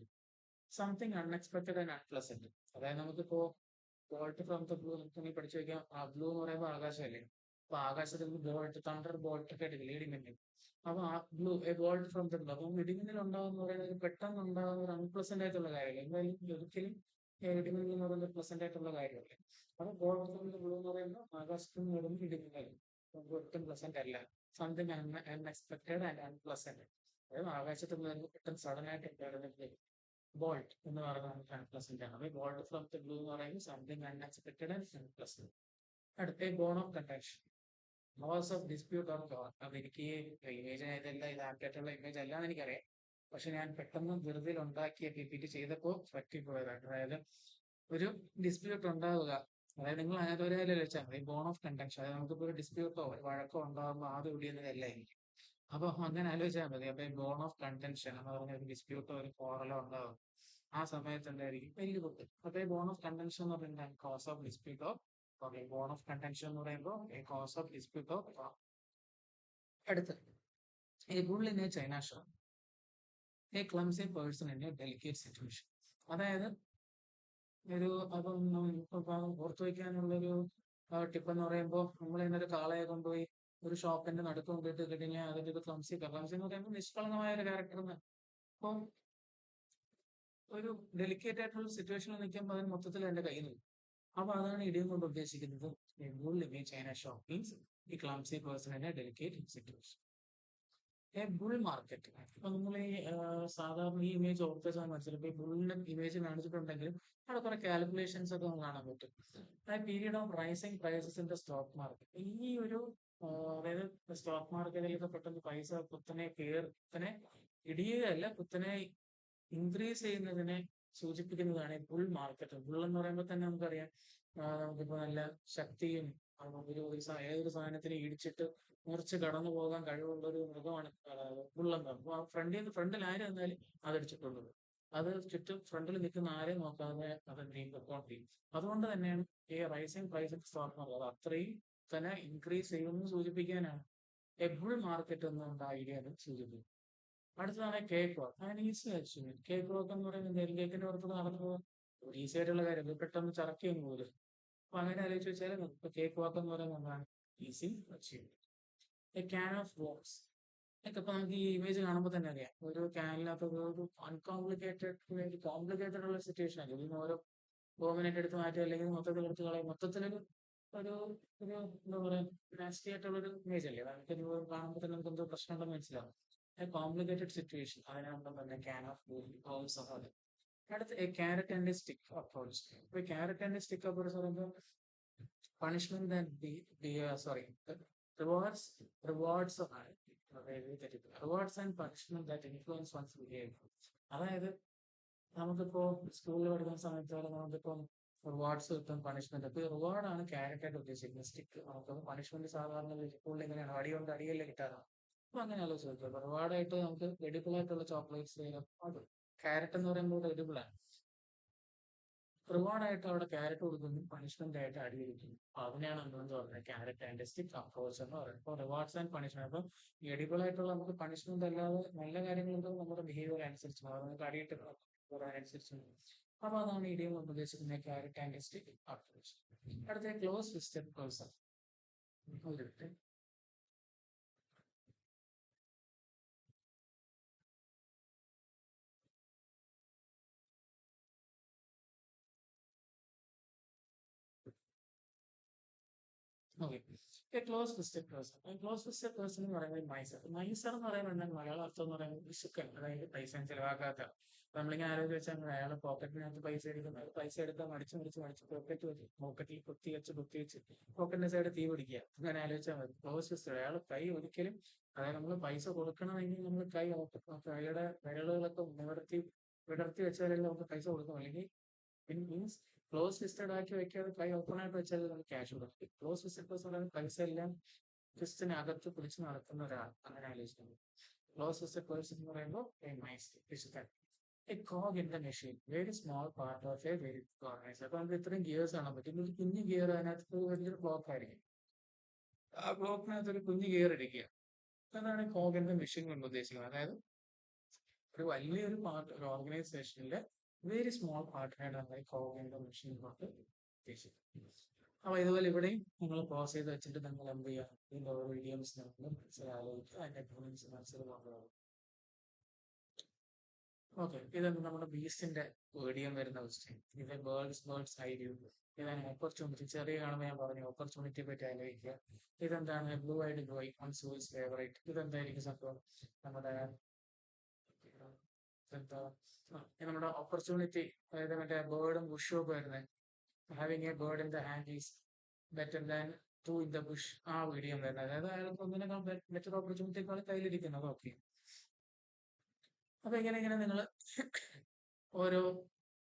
something unexpected and unpleasant. അതായത് നമുക്കിപ്പോ ബോൾട്ട് ഫ്രം ദ ബ്ലൂ നമുക്ക് പഠിച്ചു വെക്കാം. ആ ബ്ലൂ എന്ന് പറയുമ്പോൾ ആകാശമല്ലേ, അപ്പൊ ആകാശത്തിൽ ബോൾട്ട്, തണ്ടർ ബോൾട്ട് ഒക്കെ എടുക്കില്ല, ഇടിമിന്നൽ. അപ്പൊ ആ blue, A bolt from the blue. അപ്പം ഇടിമിന്നൽ ഉണ്ടാകുന്ന പറയുന്നത് പെട്ടെന്ന് ഉണ്ടാകുന്ന ഒരു അൺപ്ലസന്റ് ആയിട്ടുള്ള കാര്യമല്ല, എന്തായാലും ഒരിക്കലും ഇടിമിന്നൽ എന്ന് പറയുന്നത് പ്ലസന്റ് ആയിട്ടുള്ള കാര്യമല്ലേ. അപ്പൊ ബോൾട്ട് ഫ്രം ദ ബ്ലൂ എന്ന് പറയുമ്പോൾ ആകാശത്ത് നിന്ന് വരുന്ന ഇടിമിന്നൽ നമുക്ക് ഒട്ടും പ്ലസന്റ് അല്ല. സംതിങ് അൺഎക്സ്പെക്ടഡ് ആൻഡ് അൺപ്ലസന്റ്, അതായത് ആകാശത്ത് നിന്ന് പെട്ടെന്ന് സഡൻ ആയിട്ട് ഉണ്ടാകുന്ന ബോൾട്ട് എന്ന് പറയുന്നത് അൺപ്ലസന്റ് ആണ്. അപ്പൊ ബോൾട്ട് ഫ്രം ദ ബ്ലൂ എന്ന് പറയുന്നത് സംതിങ് അൺഎക്സ്പെക്ടഡ് ആൻഡ് അൺപ്ലസന്റ്. അടുത്ത bone of contention, loss of dispute of god. അപ്പൊ എനിക്ക് ഇമേജ് ഇതെല്ലാം ഇത് ആപ്റ്റായിട്ടുള്ള ഇമേജ് അല്ല എന്ന് എനിക്കറിയാം, പക്ഷെ ഞാൻ പെട്ടെന്ന് വെറുതെ ഉണ്ടാക്കിയ PPT ചെയ്തപ്പോൾ പറ്റിപ്പോയതാണ്. അതായത് ഒരു ഡിസ്പ്യൂട്ട് ഉണ്ടാവുക, അതായത് നിങ്ങൾ അതിനകത്ത് ഒരു കാര്യം വെച്ചാൽ മതി, ബോൺ ഓഫ് കണ്ടക്ഷൻ. അതായത് നമുക്കിപ്പോൾ ഒരു ഡിസ്പ്യൂട്ടോ ഒരു വഴക്കോ ഉണ്ടാകുമ്പോൾ ആദ്യം ഒടിയുന്നതല്ലായിരിക്കും. അപ്പൊ അങ്ങനെ ആലോചിച്ചാൽ മതി. അപ്പൊ ബോൺ ഓഫ് കണ്ടൻഷൻ എന്ന് പറഞ്ഞ ഒരു ഡിസ്പ്യൂട്ടോ ഒരു കോറലോ ഉണ്ടാകും, ആ സമയത്ത് എന്തായിരിക്കും വലിയ പൊട്ട്. അപ്പൊ ബോൺ ഓഫ് കണ്ടൻഷൻ എന്ന് പറയുന്നത് cause of dispute. Okay, bone of contention എന്ന് പറയുമ്പോൾ കോസ് ഓഫ് ഡിസ്പ്യൂട്ടോ. അടുത്ത് a bull in a china shop, a clumsy person in a delicate situation. അതായത് ഒരു അപ്പം ഇപ്പം ഓർത്തു വയ്ക്കാനുള്ളൊരു ടിപ്പ് എന്ന് പറയുമ്പോൾ നമ്മൾ ഇന്നൊരു കാളയെ കൊണ്ടുപോയി ഒരു ഷോപ്പിന്റെ നടുക്ക് കൊണ്ടുപോയിട്ട് കഴിഞ്ഞാൽ അതിന്റെ ഒരു ക്ലംസി എന്ന് പറയുമ്പോൾ നിഷ്കളങ്കമായ ഒരു ക്യാരക്ടർ. അപ്പം ഒരു ഡെലിക്കേറ്റ് ആയിട്ടുള്ള സിറ്റുവേഷനിൽ നിൽക്കുമ്പോൾ അതിന് മൊത്തത്തിൽ എന്റെ കയ്യിൽ നിൽക്കും. അപ്പൊ അതാണ് ഇടിയം കൊണ്ട് ഉദ്ദേശിക്കുന്നത്. Full image china shop means ഈ clumsy person in a delicate situation. A bull market. അപ്പൊ നമ്മൾ ഈ സാധാരണ ഈ ഇമേജ് ഓർത്ത് വെച്ചാൽ മനസ്സിലായി. ഇപ്പൊ ബുള്ളിന്റെ ഇമേജ് കാണിച്ചിട്ടുണ്ടെങ്കിൽ അവിടെ കുറെ കാൽക്കുലേഷൻസ് ഒക്കെ നമുക്ക് കാണാൻ പറ്റും. Period of rising prices in the stock market. ഈ ഒരു അതായത് സ്റ്റോക്ക് മാർക്കറ്റിലൊക്കെ പെട്ടെന്ന് പൈസ കുത്തനെ ഇടിയുകയല്ല, കുത്തനെ ഇൻക്രീസ് ചെയ്യുന്നതിനെ സൂചിപ്പിക്കുന്നതാണ് ബുൾ മാർക്കറ്റ്. ബുൾ എന്ന് പറയുമ്പോൾ തന്നെ നമുക്കറിയാം, നമുക്കിപ്പോ നല്ല ശക്തിയും ഏതൊരു സാധനത്തിനെ ഇടിച്ചിട്ട് മുറിച്ച് കടന്നു പോകാൻ കഴിവുള്ള ഒരു മൃഗമാണ് ബുള്ളെന്ന്. അപ്പൊ ഫ്രണ്ടിൽ ആര് വന്നാലും അതടിച്ചിട്ടുള്ളത്. അത് ചുറ്റും ഫ്രണ്ടിൽ നിൽക്കുന്ന ആരെയും നോക്കാതെ അത് റെക്കോർഡ് ചെയ്യും. അതുകൊണ്ട് തന്നെയാണ് ഈ റൈസിംഗ് പ്രൈസ് സ്റ്റോക്ക് മാർക്കറ്റ് അത്രയും തന്നെ ഇൻക്രീസ് ചെയ്യുമെന്ന് സൂചിപ്പിക്കാനാണ് എ ബുൾ മാർക്കറ്റ് എന്നുള്ള ഐഡിയ സൂചിപ്പിക്കുന്നത്. അടുത്തതാണ് കേക്ക് വാക്ക്. അങ്ങനെ ഈസി ആയിട്ട് കേക്ക് വാക്ക് എന്ന് പറയുന്നത് കേക്കിന്റെ പുറത്ത് നടന്നു പോകാൻ ഈസി ആയിട്ടുള്ള കാര്യം. ഇത് പെട്ടെന്ന് ചറക്കിയും പോലും. അപ്പൊ അങ്ങനെ ആലോചിച്ച് വെച്ചാൽ ഇപ്പൊ കേക്ക് വാക്ക് എന്ന് പറയുന്നത് എന്താണ്? Easy achieve. A can of works. ഇപ്പൊ നമുക്ക് ഈ ഇമേജ് കാണുമ്പോൾ തന്നെ അറിയാം, ഒരു ക്യാനിനകത്ത് ഒരു കോംപ്ലിക്കേറ്റഡ് ഉള്ള സിറ്റുവേഷൻ ആണ്. ഇതിന് ഓരോ ബോമിനായിട്ട് എടുത്ത് മാറ്റി അല്ലെങ്കിൽ മൊത്തത്തിൽ എടുത്ത് കളയും. മൊത്തത്തിലൊരു ഒരു ഒരു എന്താ പറയാ നാസ്റ്റി ആയിട്ടുള്ള ഒരു ഇമേജ് അല്ലേ. നമുക്ക് കാണുമ്പോൾ തന്നെ നമുക്ക് എന്തോ പ്രശ്നം ഉണ്ടെന്ന് മനസ്സിലാവും. കോംപ്ലിക്കേറ്റഡ് സിറ്റുവേഷൻ അതിനാകുമ്പോൾ തന്നെ ക്യാൻ ഓഫ് ഓൾസോ. അടുത്ത് a carrot and stick approach. ഇപ്പൊ ക്യാരറ്റ് ആൻഡ് സ്റ്റിക്ക് അപ്രോച്ച് പറയുമ്പോൾ punishment and sorry rewards rewards rewards and punishment that influence one's behaviour. അതായത് നമുക്കിപ്പോ സ്കൂളിൽ പഠിക്കുന്ന സമയത്ത് നമുക്കിപ്പം റിവാർഡ്സ് കിട്ടും, പണിഷ്മെന്റ്. അപ്പൊ റിവാർഡാണ് ക്യാരറ്റ് ആയിട്ട് ഉദ്ദേശിക്കുന്നത്. സ്റ്റിക്ക് നമുക്ക് പണിഷ്മെന്റ് സാധാരണ സ്കൂളിൽ എങ്ങനെയാണ് അടിയുണ്ട് അടിയല്ലേ കിട്ടാറാണ്. അപ്പൊ അങ്ങനെ ആലോചിച്ചു റിവാർഡായിട്ട് നമുക്ക് എഡിബിൾ ആയിട്ടുള്ള ചോക്ലേറ്റ്സ് അത് ക്യാരറ്റ് എന്ന് പറയുമ്പോൾ എഡിബിൾ ആണ്. റിവാർഡായിട്ട് അവിടെ ക്യാരറ്റ് കൊടുക്കുന്നു, പണിഷ്മെന്റ് ആയിട്ട് അടി കൊടുക്കുന്നു. അപ്പൊ അതിനെയാണ് നമ്മളെന്ന് പറയുന്നത് ക്യാരറ്റ് ആൻഡ് സ്റ്റിക്ക് അപ്രോച്ച് എന്ന് പറയുന്നത്. അപ്പോൾ റിവാർഡ്സ് ആൻഡ് പണിഷ്മെന്റ്. അപ്പൊ എഡിബിൾ ആയിട്ടുള്ള നമുക്ക് പണിഷ്മെന്റ് അല്ലാതെ നല്ല കാര്യങ്ങളൊക്കെ നമ്മുടെ ബിഹേവിയർ അനുസരിച്ച് നമുക്ക് അടിയിട്ട് അനുസരിച്ച്. അപ്പൊ അതാണ് ഇടിയം കൊണ്ട് ഉദ്ദേശിക്കുന്നത് ക്യാരറ്റ് ആൻഡ് സ്റ്റിക്ക് അപ്രോച്ച്. അടുത്ത close fisted person. Okay. Close fisted person. Close fisted person എന്ന് പറയുന്നത് മൈസർ. മൈസർ എന്ന് പറയുന്നത് എന്താണ് മലയാള അർത്ഥം എന്ന് പറയുന്നത് വിശുക്കൻ, അതായത് പൈസ ചെലവാക്കാത്ത. നമ്മളിങ്ങനെ ആലോചിച്ച് വെച്ചാൽ അയാൾ പോക്കറ്റിനകത്ത് പൈസ എടുക്കുന്നത്, പൈസ എടുക്കാൻ മടിച്ച് മടിച്ച് മടിച്ച് പോക്കറ്റിൽ കുത്തി വെച്ച് പോക്കറ്റിന്റെ സൈഡ് തീ പിടിക്കുക. അങ്ങനെ ആലോചിച്ചാൽ മതി. Close fisted. അയാൾ കൈ ഒരിക്കലും, അതായത് നമ്മൾ പൈസ കൊടുക്കണമെങ്കിൽ നമ്മൾ കൈയുടെ വിരലുകളൊക്കെ വിടർത്തി വെച്ചാലല്ലേ നമുക്ക് പൈസ കൊടുക്കും. അല്ലെങ്കിൽ മീൻസ് ക്ലോസ് ഫിസ്റ്റഡ് ആക്കി വെക്കാതെ കൈ ഓപ്പൺ ആയിട്ട് വെച്ചാൽ നമുക്ക് ക്യാഷ് കൊടുക്കും. ക്ലോസ് ഫിസ്റ്റഡ് പേഴ്സൺ പൈസ എല്ലാം ഫിസ്റ്റിന് അകത്ത് പിടിച്ച് നടക്കുന്ന ഒരാൾ. അങ്ങനെ ആലോചിക്കുന്നത്. ക്ലോസ് ഫിസ്റ്റഡ് പേഴ്സൺ എന്ന് പറയുമ്പോൾ A cog in the machine, very small part of A very organiser. അപ്പൊ നമുക്ക് ഇത്രയും ഗിയേഴ്സ് കാണാൻ പറ്റും. ഒരു കുഞ്ഞു ഗിയർ അതിനകത്ത് വലിയൊരു ബ്ലോക്ക് ആയിരിക്കും. ആ ബ്ലോക്കിനകത്ത് ഒരു കുഞ്ഞു ഗിയർ ഇരിക്കുക. അതാണ് കോഗ് ഇൻ ദ മെഷീൻ കൊണ്ട് ഉദ്ദേശിക്കുന്നത്. അതായത് ഒരു വലിയൊരു പാർട്ട് ഒരു ഓർഗനൈസേഷനിലെ വെരി സ്മോൾ പാർട്ടിനായിട്ട് നമ്മൾ കോഗ് ഇൻ ദ മെഷീൻ കൊണ്ട് ഉദ്ദേശിക്കുന്നത്. അപ്പൊ ഇതുപോലെ ഇവിടെയും നിങ്ങൾ പോസ് ചെയ്ത് വെച്ചിട്ട് നിങ്ങൾ എന്ത് ചെയ്യുക, ഇതിന്റെ ഓരോ ഇഡിയംസ് നമ്മൾ മനസ്സിലാലോചിക്കുക, അതിന്റെ എക്സ്പീരിയൻസ് മനസ്സിലാക്കുക. ഓക്കെ, ഇതാണ് നമ്മുടെ ബീസ്റ്റിന്റെ ഇഡിയം വരുന്ന ക്വസ്റ്റ്യൻ. ഇത് ബേർഡ്സ് ഐ വ്യൂ. ഇതാണ് ഓപ്പർച്യൂണിറ്റി. ചെറിയ കാണുമ്പോൾ ഞാൻ പറഞ്ഞു ഓപ്പർച്യൂണിറ്റിയെ പറ്റി ആലോചിക്കുക. ഇതെന്താണ് blue eyed boy on സൂസ് favourite. ഇതെന്തായിരിക്കും സംഭവം? നമ്മുടെ എന്താ നമ്മുടെ ഓപ്പർച്യൂണിറ്റി, അതായത് മറ്റേ ബേർഡും ബുഷും ഒക്കെ വരുന്നത്. Having A bird in the hand is better than two in the Bush. ആ വീഡിയോ വരുന്നത്, അതായത് അയാൾക്ക് ഒന്നിനേക്കാൾ ബെറ്റർ ഓപ്പർച്യൂണിറ്റിക്കാൾ കയ്യിലിരിക്കുന്നത്. ഓക്കെ. അപ്പൊ ഇങ്ങനെ നിങ്ങൾ ഓരോ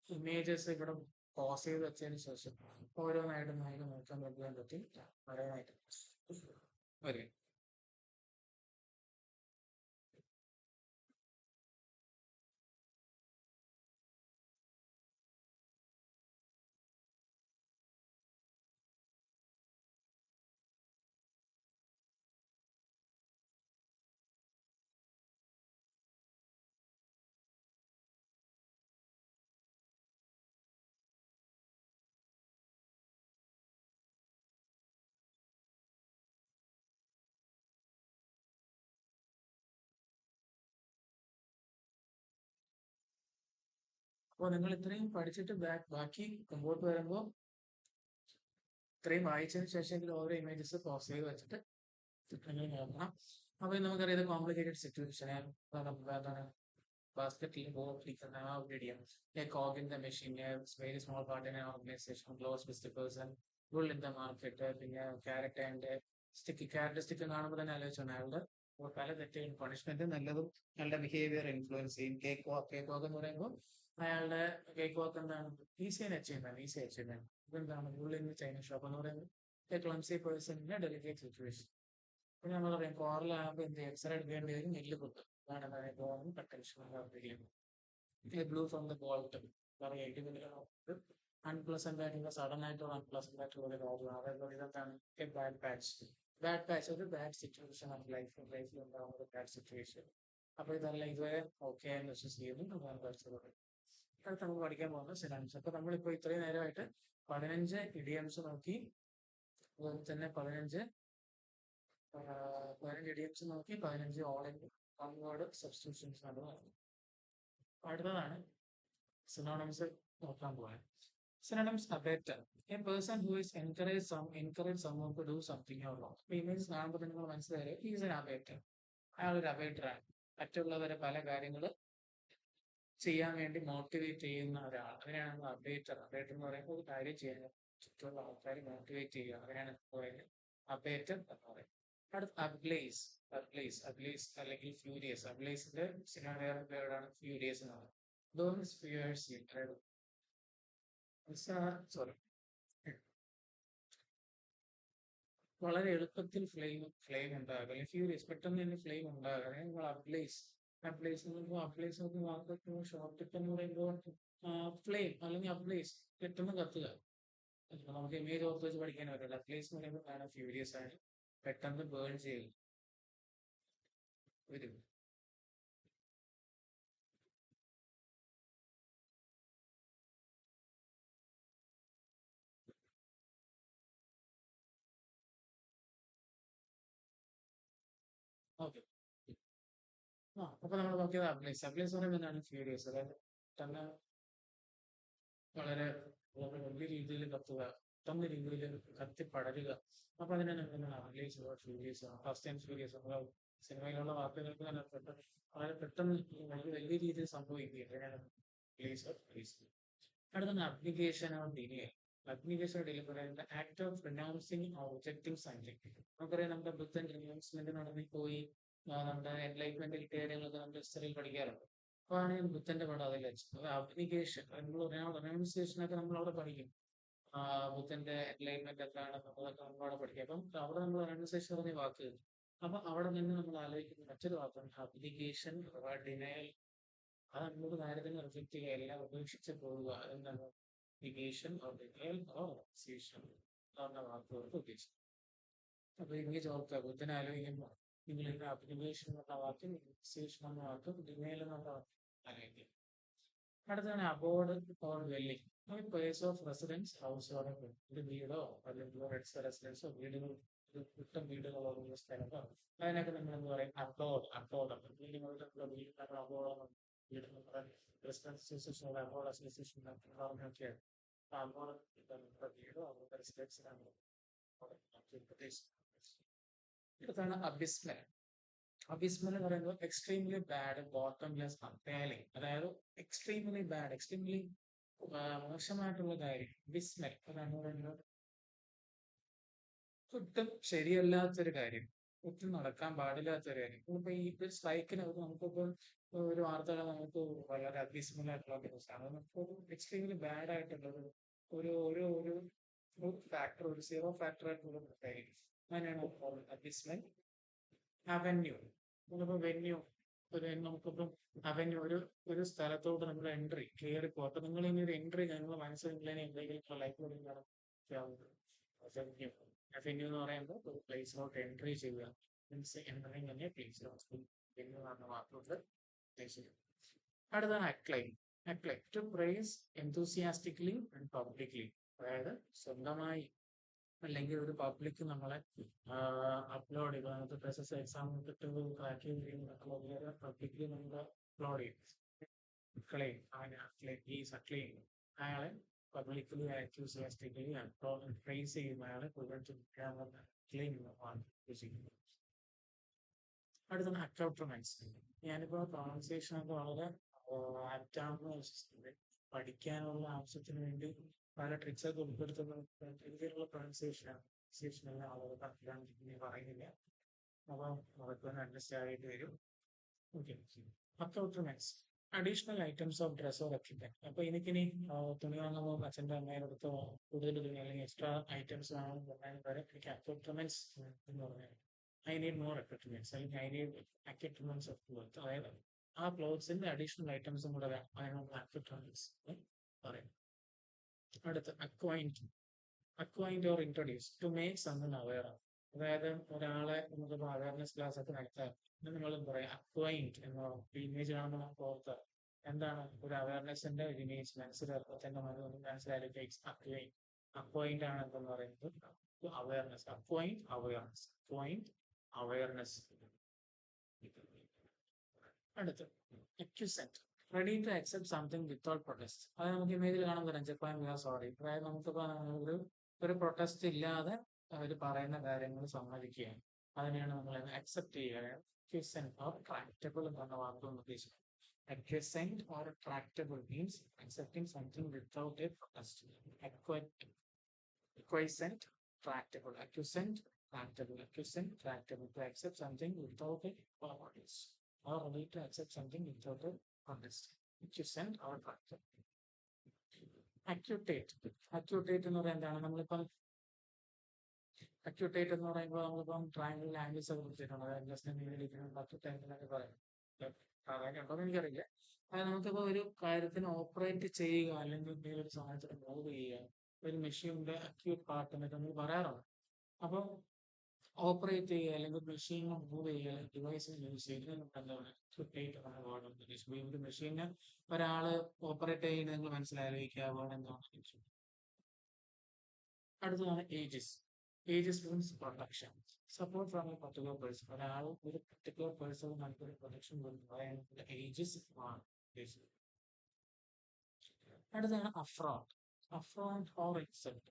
ഇമേജസ് ഇവിടെ പോസ് ചെയ്ത് വെച്ചതിന് ശേഷം ഓരോന്നായിട്ട് നമുക്ക് നോക്കാൻ പറ്റി പറയാനായിട്ട് വരും. അപ്പോൾ നിങ്ങൾ ഇത്രയും പഠിച്ചിട്ട് ബാക്കി മുമ്പോട്ട് വരുമ്പോൾ ഇത്രയും വായിച്ചതിന് ശേഷം ഓരോ ഇമേജസ് പോസ്റ്റ് ചെയ്ത് വെച്ചിട്ട് നിങ്ങൾ നോക്കണം. അപ്പൊ നമുക്കറിയാം കോംപ്ലിക്കേറ്റഡ് സിറ്റുവേഷൻ എന്താണ് basket ഇരിക്കുന്ന ആ ഒരു idea. A cog in the machine, a very small part in an organization, close with the person, bull in the market, പിന്നെ carrot and stick. Carrot stick കാണുമ്പോൾ തന്നെ ആലോചിച്ചാണ് അയാളുടെ പല തെറ്റുകളും പണിഷ്മെന്റ് നല്ലതും നല്ല ബിഹേവിയർ ഇൻഫ്ലുവൻസ് ചെയ്യും. കേക്ക് വാക്ക് എന്ന് പറയുമ്പോൾ അയാളുടെ കേക്ക് വാക്ക് എന്താണ് ഈസി അച്ചീവ്മെന്റ്. ഇതെന്താണ് ബുൾ ഇൻ ചൈനീസ് ഷോപ്പ് എന്ന് പറയുന്നത് ക്ലംസി പേഴ്സണിന്റെ ഡെലിക്കേറ്റ് സിറ്റുവേഷൻ. പിന്നെ നമ്മൾ പറയും കോറിലാകുമ്പോൾ എന്ത് എക്സ്റേ എടുക്കേണ്ടി വരും, നെല്ല് കുത്തും. അതാണ് bone tension blue from the bolt unpleasant ആയിട്ടുള്ള സഡൻ ആയിട്ടുള്ള അൺപ്ലസന്റ് ആയിട്ടുള്ള ഒരു പ്രോബ്ലം. അതേപോലെ ഇതെന്താണ് ബാഡ് പാച്ച് ഒരു ബാഡ് സിറ്റുവേഷൻ ആണ് ലൈഫിൽ ഉണ്ടാകുന്ന ഒരു ബാഡ് സിറ്റുവേഷൻ. അപ്പൊ ഇതല്ല ഇതുവരെ ഓക്കെ എന്ന് വിശ്വസിക്കുന്നു. അടുത്ത് നമുക്ക് പഠിക്കാൻ പോകുന്ന സിനോണിംസ്. അപ്പൊ നമ്മളിപ്പോ ഇത്രയും നേരമായിട്ട് 15 ഇഡിയംസ് നോക്കി, അതുപോലെ തന്നെ 15 ഇഡിയംസ് നോക്കി, 15 all in one word substitutions ആണ്. അടുത്തതാണ് സിനോണിംസ് നോക്കാൻ പോകാൻ. Synonyms abater. A person who is encourage someone to do something or wrong. Means കാണുമ്പോൾ നിങ്ങൾ മനസ്സിലായി he is an abater. അയാൾ ഒരു abater ആണ്. മറ്റുള്ളവരെ പല കാര്യങ്ങൾ ചെയ്യാൻ വേണ്ടി മോട്ടിവേറ്റ് ചെയ്യുന്ന ഒരാൾ. അതിനാണ് അബേറ്റർ. അബേറ്റർ എന്ന് പറയുമ്പോൾ ഒരു കാര്യം ചെയ്യാൻ ചുറ്റുമുള്ള ആൾക്കാരെ മോട്ടിവേറ്റ് ചെയ്യുക. അതിനാണ് പറയുന്നത് അബേറ്റർ എന്ന് പറയുന്നത്. അടുത്ത അബ്ലേസ് അല്ലെങ്കിൽ ഫ്യൂരിയസ്. അബ്ലേസിന്റെ സിനോണിം വേർഡാണ് ഫ്യൂരിയസ് എന്ന് പറയുന്നത്. Those fears വളരെ എളുപ്പത്തിൽ ഫ്ലെയിം ഉണ്ടാകുക, ഫ്യൂരിയസ് പെട്ടെന്ന് തന്നെ ഫ്ലെയിം ഉണ്ടാകുക. നിങ്ങൾ അബ്ലേസ് ഷോർട്ട് എന്ന് പറയുമ്പോൾ ഫ്ലെയിം അല്ലെങ്കിൽ അബ്ലേസ് പെട്ടെന്ന് കത്തുക. നമുക്ക് ഇമേജ് ഓർത്ത് വെച്ച് പഠിക്കാൻ പറ്റില്ല. അബ്ലേസ് എന്ന് പറയുമ്പോൾ ഫ്യൂരിയസ് ആണ്, പെട്ടെന്ന് ബേൺ ചെയ്യുക വരും. ഓക്കെ, അപ്പൊ നമ്മൾ നോക്കിയത് അബ്ലേസ് എന്ന് പറയുമ്പോൾ എന്താണ് ഫ്യൂരിയസ്, അതായത് തന്നെ വളരെ വലിയ രീതിയിൽ കത്തുക, പെട്ടെന്ന് രീതിയിൽ കത്തിപ്പടരുക. അപ്പൊ അതിനാണ് ablaze furious. First time furious സിനിമയിലുള്ള വാക്കുകൾക്ക് തന്നെ വളരെ പെട്ടെന്ന് വലിയ രീതിയിൽ സംഭവിക്കുക. അതിനാണ് അടുത്താണ് application of delay. Application of delay പറയുന്നത് act of renouncing or rejecting something. നമുക്കറിയാം നമ്മുടെ ബുദ്ധൻ റിനൗൺസ്മെന്റ് നടത്തി പോയി നമ്മുടെ എൻലൈറ്റ്മെന്റ് കിട്ടിയ കാര്യങ്ങളൊക്കെ നമ്മുടെ ഹിസ്റ്ററിയിൽ പഠിക്കാറുണ്ട്. അപ്പൊ ആണ് ബുദ്ധന്റെ പടം അതിൽ വെച്ചത്. അപ്ലിക്കേഷൻ റിനൗൺസിയേഷൻ ഒക്കെ നമ്മൾ അവിടെ പഠിക്കും. ബുദ്ധന്റെ എൻലൈറ്റ്മെന്റ് എന്താണ് നമ്മളൊക്കെ നമ്മളവിടെ പഠിക്കും. അപ്പം അവിടെ നമ്മൾ റിനൗൺസിയേഷൻ പറഞ്ഞ വാക്ക്. അപ്പൊ അവിടെ നിന്ന് നമ്മൾ ആലോചിക്കുന്ന മറ്റൊരു വാക്കാണ് അപ്ലിക്കേഷൻ അഥവാ ഡിനയൽ. അത് നമ്മളൊരു കാര്യത്തിന് റിജക്ട് ചെയ്യുക, എല്ലാം ഉപേക്ഷിച്ച് പോവുക. എന്താണ് negation or denial or renunciation എന്ന വാക്കുകൾക്ക് ഉദ്ദേശിക്കും. അപ്പൊ ഇമേജ് ഓർക്കുക, ബുദ്ധനെ ആലോചിക്കുമ്പോൾ നിങ്ങൾ ഇതിന്റെ അപ്ലിക്കേഷൻ എന്നുള്ള വാക്കും റിനുൻസിയേഷൻ എന്ന വാക്കും ഡിനയൽ എന്നുള്ള വാക്കും ആലോചിക്കുക. അടുത്താണ് abode or dwelling. Place of residence, house or ഒരു വീടോ അല്ലെങ്കിൽ റെസിഡൻസോ വീടുകൾ, കുട്ടം വീടുകളോ ഉള്ള സ്ഥലമോ അതിനൊക്കെ നമ്മൾ എന്ത് പറയും അബോർഡ്. നിങ്ങളുടെ വീടിനൊക്കെ അബോർഡ് റെസിഡൻസ് അബോർഡ് അസോസിയേഷൻ ഒക്കെയാണ്. ഇതാണ് അബിസ്മൽ. അബിസ്മൽ എന്ന് പറയുന്നത് എക്സ്ട്രീംലി ബാഡ്, ബോട്ടംലെസ്, അപ്പേലിംഗ്. അതായത് എക്സ്ട്രീംലി ബാഡ്, എക്സ്ട്രീംലി മോശമായിട്ടുള്ള കാര്യം. അബിസ്മൽ അതാണ് പറയുന്നത് ഒട്ടും ശരിയല്ലാത്തൊരു കാര്യം, ഒട്ടും നടക്കാൻ പാടില്ലാത്തൊരു കാര്യം. ഇപ്പൊ ഈ സ്ട്രൈക്കിന് നമുക്കിപ്പോ ഒരു വാർത്തകൾ നമുക്ക് വളരെ അബിസ്മലായിട്ടുള്ള ന്യൂസാണ്. നമുക്ക് എക്സ്ട്രീംലി ബാഡ് ആയിട്ടുള്ളത് ഒരു ഒരു ഒരു ഫാക്ടർ, ഒരു സീറോ ഫാക്ടർ ആയിട്ടുള്ള കാര്യം. അങ്ങനെയാണ് അബിസ്മൽ. അവന്യൂ, നമ്മളിപ്പോ വെന്യൂ, നമുക്കിപ്പം അവന്യൂ ഒരു സ്ഥലത്തോട്ട് നമ്മൾ എൻട്രി കയറി പോകും. അപ്പൊ നിങ്ങൾ ഇനി ഒരു എൻട്രി നിങ്ങൾ മനസ്സിൽ എന്തെങ്കിലും ലൈഫിൽ അവന്യൂ എന്ന് പറയുമ്പോൾ ഒരു പ്ലേസിലോട്ട് എൻട്രി ചെയ്യുക. മീൻസ് എൻട്രിങ് തന്നെ പ്ലേസിലോട്ട് വാക്കുകൊണ്ട് ഉദ്ദേശിക്കും. അടുത്താണ് acclaim. To praise enthusiastically and publicly. അതായത് സ്വന്തമായി അല്ലെങ്കിൽ ഒരു പബ്ലിക് നമ്മളെ അപ്ലോഡ് ചെയ്യുക. നമുക്ക് പ്രൊസസ് എക്സാം ക്രാക്ക് ചെയ്യുന്ന പബ്ലിക്കലി നമ്മൾ അപ്ലോഡ് ചെയ്യും. ക്ലെയിം ക്ലെയിം അയാളെ പബ്ലിക്കലി enthusiastically പ്രൈസ് ചെയ്യുന്ന അയാളെ ക്ലെയിം ആണ് ഉദ്ദേശിക്കുന്നത്. അടുത്താണ് അക്കൗട്ടമെന്റ്സ്. ഞാനിപ്പോ പ്രൊണൗൺസിയേഷൻ ഒക്കെ വളരെ ആപ്റ്റാണെന്ന് വിശ്വസിക്കുന്നത്. പഠിക്കാനുള്ള ആവശ്യത്തിന് വേണ്ടി പല ട്രിക്സ് ഒക്കെ ഉൾപ്പെടുത്തുന്ന രീതിയിലുള്ള പ്രൊണൗൺസിയേഷൻ ആളുകൾ പറയുന്നില്ല. അപ്പൊ അതൊക്കെ അഡ്ജസ്റ്റ് ആയിട്ട് വരും. Okay, accoutrements additional items of dress or equipment. അപ്പൊ എനിക്കിനി തുണി വാങ്ങുമ്പോൾ അച്ഛൻ്റെ അമ്മയുടെ അടുത്ത് കൂടുതൽ തുണി അല്ലെങ്കിൽ എക്സ്ട്രാ ഐറ്റംസ് വാങ്ങുമ്പോൾ എനിക്ക് അക്കൗട്ടമെന്റ്സ് എന്ന് പറഞ്ഞാൽ ഐ നീഡ് മോർ അക്യൂട്ട്മെന്റ്സ് അല്ലെങ്കിൽ ഐ നീഡ് അക്യൂട്ട്മെന്റ്സ് ഓഫ് ക്ലോത്ത്. അതായത് ആ ക്ലോത്ത്സിന്റെ അഡീഷണൽ ഐറ്റംസും കൂടെ വേണം, അതിനുള്ള അക്യൂട്ട്മെന്റ്സ് പറയും. അടുത്ത് acquaint or introduce to make something aware. അതായത് ഒരാളെ നമുക്ക് അവയർനെസ് ക്ലാസ് ഒക്കെ നടത്താം, നിങ്ങൾ പറയാം അക്വൈൻറ്റ് എന്ന ഇമേജ് കാണുമ്പോൾ നമുക്ക് ഓർക്കുക എന്താണ് ഒരു അവയർനെസിന്റെ ഒരു ഇമേജ് മനസ്സിലാക്കുക തന്നെ മനസ്സിലാക്കി അക്വൈൻറ്റ് ആണ് എന്തെന്ന് പറയുന്നത് അവയർനെസ്. അവയർനെസ്. അടുത്ത് acquiescent ready to accept something without protest. അത് നമുക്ക് ഇമേജിൽ കാണാൻ പറ്റും ജപ്പാൻ സോറി. അതായത് നമുക്കിപ്പോ ഒരു പ്രൊട്ടസ്റ്റ് ഇല്ലാതെ അവർ പറയുന്ന കാര്യങ്ങൾ സമ്മതിക്കുകയാണ്, അതിനെയാണ് നമ്മൾ അക്സെപ്റ്റ് ചെയ്യുക. അക്യൂസെന്റ് ഓർ ട്രാക്റ്റബിൾ എന്ന വാക്കുകൊണ്ട് ഉദ്ദേശിക്കുന്നത്. Acquiescent or tractable means accepting something without a protest. Acquiescent, tractable. Acquiescent, tractable. Acquiescent, tractable. To accept something without a protest. Or ready to accept something without a protest. Acquiescent or tractable. Accutate. Accutate എന്ന് പറയുന്നത് എന്താണ്? നമ്മളിപ്പം അക്യൂട്ടേറ്റ് എന്ന് പറയുമ്പോൾ നമ്മളിപ്പം triangle angles ഒക്കെ കൊടുത്തിട്ടുണ്ട്. Just പറയാം ഉണ്ടോന്ന് എനിക്കറിയില്ല. അത് നമുക്കിപ്പോ ഒരു കാര്യത്തിന് ഓപ്പറേറ്റ് ചെയ്യുക അല്ലെങ്കിൽ എന്തെങ്കിലും ഒരു സാധനത്തിന് മൂവ് ചെയ്യുക, ഒരു മെഷീനിന്റെ അക്യൂട്ട് പാർട്ട് എന്നൊക്കെ നമ്മൾ പറയാറുണ്ട്. അപ്പം ഓപ്പറേറ്റ് ചെയ്യുക അല്ലെങ്കിൽ മെഷീനെ മൂവ് ചെയ്യുക അല്ലെങ്കിൽ ഡിവൈസിന് യൂസ് ചെയ്യുന്നത് നമുക്ക് എന്താണ് അക്യൂട്ടേറ്റ് എന്ന വേർഡ് ഉദ്ദേശിക്കുന്നത്. ഒരു മെഷീനെ ഒരാള് ഓപ്പറേറ്റ് ചെയ്യുന്നത് നിങ്ങൾ മനസ്സിലാലോചിക്കുക വേർഡ് എന്താണ്. അടുത്തതാണ് ages. Ages means protection, support from A particular person. ഒരാൾ ഒരു പർട്ടിക്കുലർ പേഴ്സൺ നമുക്കൊരു പ്രൊട്ടക്ഷൻ കൊടുക്കുന്നത് ഏജസ് ആണ് ഉദ്ദേശിച്ചത്. അടുത്താണ് അഫ്രോണ്ട് ഓർ ഇൻസൾട്ട്.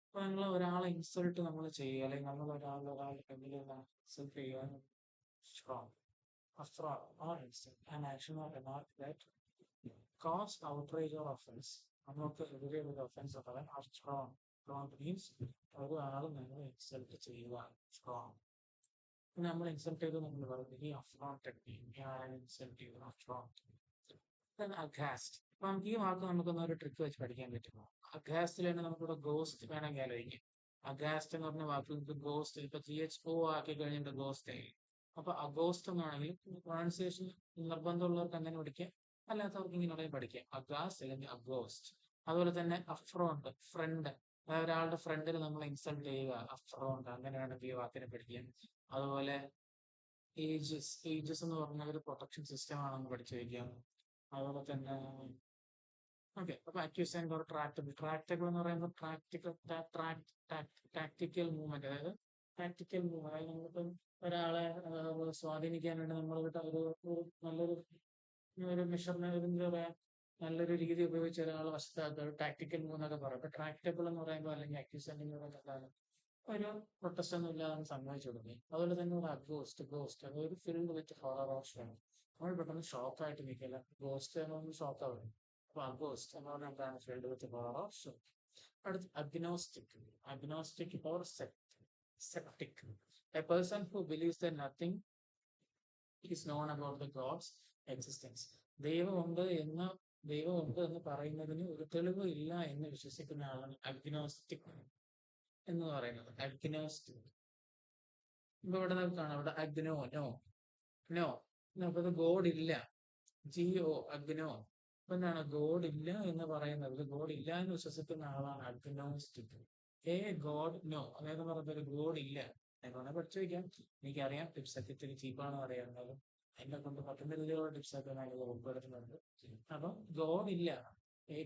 അപ്പൊ നിങ്ങൾ ഒരാളെ ഇൻസൾട്ട് നമ്മൾ ചെയ്യുക അല്ലെങ്കിൽ നമ്മൾ ഒരാളെ ഇൻസൾട്ട് ചെയ്യുക. Strong affront or insult an action or remark that cause outrage or offence. നമുക്ക് എതിരെ ഒരു ഒഫൻസ് പറയാൻ സ്ട്രോങ്. സ്ട്രോങ് മീൻസ് ഒരാൾ നമ്മൾ ഇൻസൾട്ട് ചെയ്യുക. സ്ട്രോങ്. നമ്മൾ ഇൻസൾട്ട് ചെയ്ത് നമ്മൾ പറയുന്നത് അഫ്രോണ്ടഡ് ഇൻസൾട്ട് ചെയ്തു. അഫ്രോണ്ട്. അഗാസ്റ്റ്. അപ്പൊ നമുക്ക് ഈ വാക്ക് നമുക്കൊന്ന് ഒരു ട്രിക്ക് വെച്ച് പഠിക്കാൻ പറ്റുമോ? അഗാസ്റ്റിൽ തന്നെ നമുക്കിവിടെ ഗോസ്റ്റ് വേണമെങ്കിൽ ആലോചിക്കാം. അഗാസ്റ്റ് എന്ന് പറഞ്ഞ വാക്ക് നമുക്ക് ഗോസ്റ്റ് ഇപ്പൊ GHO ആക്കി കഴിഞ്ഞിട്ട് ഗോസ്റ്റ് ആയി. അപ്പൊ അഗോസ്റ്റ് എന്നാണെങ്കിൽ പ്രൊണൗൺസിയേഷൻ നിർബന്ധമുള്ളവർക്ക് അങ്ങനെ പഠിക്കാം, അല്ലാത്തവർക്ക് ഇങ്ങനെ പഠിക്കാം. അഗാസ്റ്റ് അല്ലെങ്കിൽ അഗോസ്റ്റ്. അതുപോലെ തന്നെ അഫ്രോണ്ട്, ഫ്രണ്ട്. ഒരാളുടെ ഫ്രണ്ടിൽ നമ്മൾ ഇൻസൾട്ട് ചെയ്യുക, അഫ്രോണ്ട്. അങ്ങനെയാണ് ഈ വാക്കിനെ പഠിക്കാൻ. അതുപോലെ ഏജസ് എന്ന് പറഞ്ഞ ഒരു പ്രൊട്ടക്ഷൻ സിസ്റ്റം ആണെന്ന് പഠിച്ചു വയ്ക്കാം. അതുപോലെ തന്നെ ഓക്കെ. അപ്പൊ അക്യൂസെന്റ് ഓർ ട്രാക്റ്റബിൾ. ട്രാക്റ്റബിൾ എന്ന് പറയുമ്പോൾ ടാക്ടിക്കൽ മൂവ്മെന്റ്. അതായത് ടാക്ടിക്കൽ മൂവ്മെന്റ്. അതായത് നമ്മളിപ്പം ഒരാളെ സ്വാധീനിക്കാൻ വേണ്ടി നമ്മൾ നല്ലൊരു മെഷർമെന്റ്, എന്താ പറയാ, നല്ലൊരു രീതി ഉപയോഗിച്ച് ഒരാളെ വശത്താക്കുക, ടാക്ടിക്കൽ മൂവ് എന്നൊക്കെ പറയും. അപ്പൊ ട്രാക്റ്റബിൾ എന്ന് പറയുമ്പോൾ അല്ലെങ്കിൽ അക്യൂസെന്റ് എന്ന് പറയുന്നത് ഒരു പ്രൊട്ടസ്റ്റ് ഒന്നും ഇല്ലാതെ സംഭവിച്ചു കൊടുക്കും. അതുപോലെ തന്നെ ഒരു ഗോസ്റ്റ് അതൊരു filled with horror or shock. നമ്മൾ പെട്ടെന്ന് ഷോക്ക് ആയിട്ട് നിൽക്കില്ല, ഗോസ്റ്റ് എന്നൊന്ന് ഷോക്ക് ആവും. അപ്പൊ അഗോസ്റ്റ് എന്ന് പറഞ്ഞാൽ എന്താണ്? Filled with horror or shock. അടുത്ത് agnostic or sceptic. A person who believes that nothing is known about the god's existence. ദൈവമുണ്ട് എന്ന് പറയുന്നതിന് ഒരു തെളിവ് ഇല്ല എന്ന് വിശ്വസിക്കുന്ന ആളാണ് അഗ്നോസ്റ്റിക് എന്ന് പറയുന്നത്. അഗ്നോസ്റ്റിക്. ഇപ്പൊ ഇവിടെ നമുക്ക് കാണാം, ഇവിടെ നോ നമുക്കത് ഗോഡ് ഇല്ല. GO അഗ്നോ. അപ്പൊ എന്താണ്? ഗോഡ് ഇല്ല എന്ന് പറയുന്നത്, ഗോഡ് ഇല്ല എന്ന് വിശ്വസിക്കുന്ന ആളാണ് അഗ്നോസ്റ്റിക്. ഗോഡ് നോ, അതായത് പറഞ്ഞൊരു ഗോഡ് ഇല്ല. എന്നെ പഠിച്ചു വയ്ക്കാം. എനിക്കറിയാം ടിപ്സ് ഒക്കെ ഇത്തിരി ചീപ്പാണെന്ന് അറിയാവുന്നതും എന്നെ കൊണ്ട് പറ്റുന്ന രീതിയിലുള്ള ടിപ്സ് ഒക്കെ ഞാൻ ഉൾപ്പെടുത്തുന്നുണ്ട്. അപ്പൊ ഗോഡ് ഇല്ല,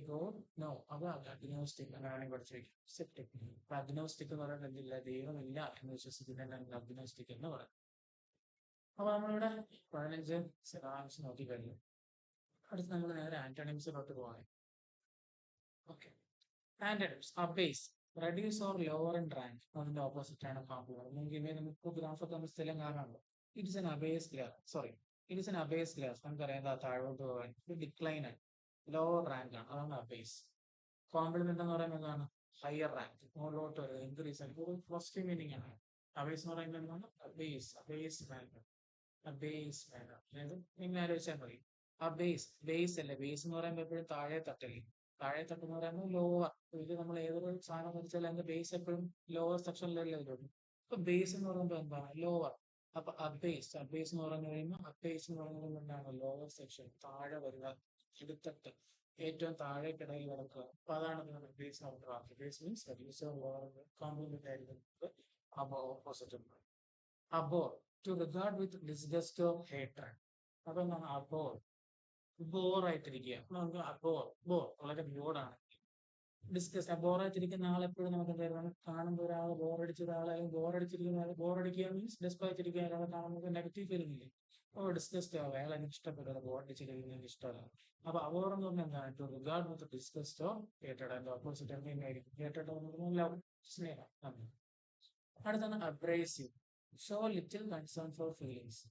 ഗോഡ് നോ, അത് അഗ്നോസ്റ്റിക് അങ്ങനെ പഠിച്ചു വയ്ക്കും. സെപ്റ്റിക്. അപ്പൊ അഗ്നോസ്റ്റിക് എന്ന് പറയുന്നത് എന്തില്ല, ദൈവമില്ല എന്ന് വിശ്വസിക്കുന്നതിനാണ് അഗ്നോസ്റ്റിക് എന്ന് പറയുന്നത്. അപ്പൊ നമ്മളിവിടെ 15 ആൻസർ നോക്കി കഴിഞ്ഞു. അടുത്ത് നമ്മൾ നേരെ ആന്റണിംസിലോട്ട് പോകാം. Okay, antonyms abase, reduce or lower in rank. അതിന്റെ ഓപ്പോസിറ്റ് ആണ് പോപ്പുലർ. നിങ്ങൾക്ക് നമുക്ക് ഗ്രാഫ് ഒക്കെ നമ്മൾ സ്ഥലം കാണാറുണ്ട്. It's an abase graph, sorry, it's an abase graph. നമുക്കറിയാം താഴോട്ട് പോകാൻ ഡിക്ലൈൻ ആണ്, ലോവർ റാങ്ക് ആണ്, അതാണ് അബേസ്. കോംപ്ലിമെന്റ് എന്ന് പറയുന്നത് എന്താണ്? ഹയർ റാങ്ക്, മുകളിലോട്ട് വരിക, ഇൻക്രീസ് ആണ്. പോസിറ്റീവ് മീനിങ് ആണ്. അബേസ് എന്ന് പറയുന്നത് എന്താണ്? അബേസ്, അബേസ് റാങ്ക്, അബേസ് റാങ്ക്. അതായത് നിങ്ങൾ ആലോചിച്ചാൽ മതി, അബേസ് ബേസ് അല്ലേ, ബേസ് എന്ന് പറയുമ്പോൾ എപ്പോഴും താഴെ തട്ടല്ലേ. താഴെ തട്ടെന്ന് പറയുമ്പോൾ ലോവർ. ഇത് നമ്മൾ ഏതൊരു സാധനം പഠിച്ചാൽ അതിന്റെ ബേസ് എപ്പോഴും ലോവർ സെക്ഷനിലല്ലേ വരുള്ളൂ. അപ്പൊ ബേസ് എന്ന് പറയുമ്പോൾ എന്താണ്? ലോവർ. അപ്പൊ അബേസ്, അബേസ് എന്ന് പറഞ്ഞു കഴിയുമ്പോൾ അബേസ് എന്ന് പറയുന്നത് എന്താണ്? ലോവർ സെക്ഷൻ, താഴെ വരിക, എടുത്തിട്ട് ഏറ്റവും താഴേക്കിടയിൽ കിടക്കുക. അപ്പൊ അതാണ് abase of graph. Abase means reduce or lower, complement ആയിരിക്കുന്നത് അബോ, opposite. Abhor, to regard with disgust or hatred. അപ്പൊ എന്താണ് അബോർ? ബോർ ആയിട്ടിരിക്കുക. നമുക്ക് അബോർ, ബോർ വളരെ ബോർഡാണ്. ഡിസ്കസ്, ബോറായിട്ടിരിക്കുന്ന ആളെപ്പോഴും നമുക്ക് എന്തായിരുന്നു? കാണുമ്പോൾ ഒരാൾ ബോറടിച്ച ഒരാളെ, അല്ലെങ്കിൽ ബോറടിച്ചിരിക്കുന്ന ആൾ, ബോറടിക്കുക മീൻസ് ഡെസ്പായിട്ടിരിക്കുക, ഒരാളെ കാണുമ്പോൾ നെഗറ്റീവ് ഫീലിംഗ് ഇല്ലേ? ഓ ഡിസ്കസ്ഡ് ആവും, അയാൾ എനിക്ക് ഇഷ്ടപ്പെട്ടത്, ബോറടിച്ചിരിക്കുന്നത് എനിക്ക് ഇഷ്ടമല്ല. അപ്പൊ അബോർ എന്ന് പറഞ്ഞാൽ എന്താണ്? To regard with disgust or hated. അതിന്റെ ഓപ്പോസിറ്റ് എന്തായിരിക്കും? ഹേറ്റഡ് എന്ന് പറഞ്ഞാൽ ലവ്, സ്നേഹം. അടുത്താണ് abrasive, show little concern for feelings.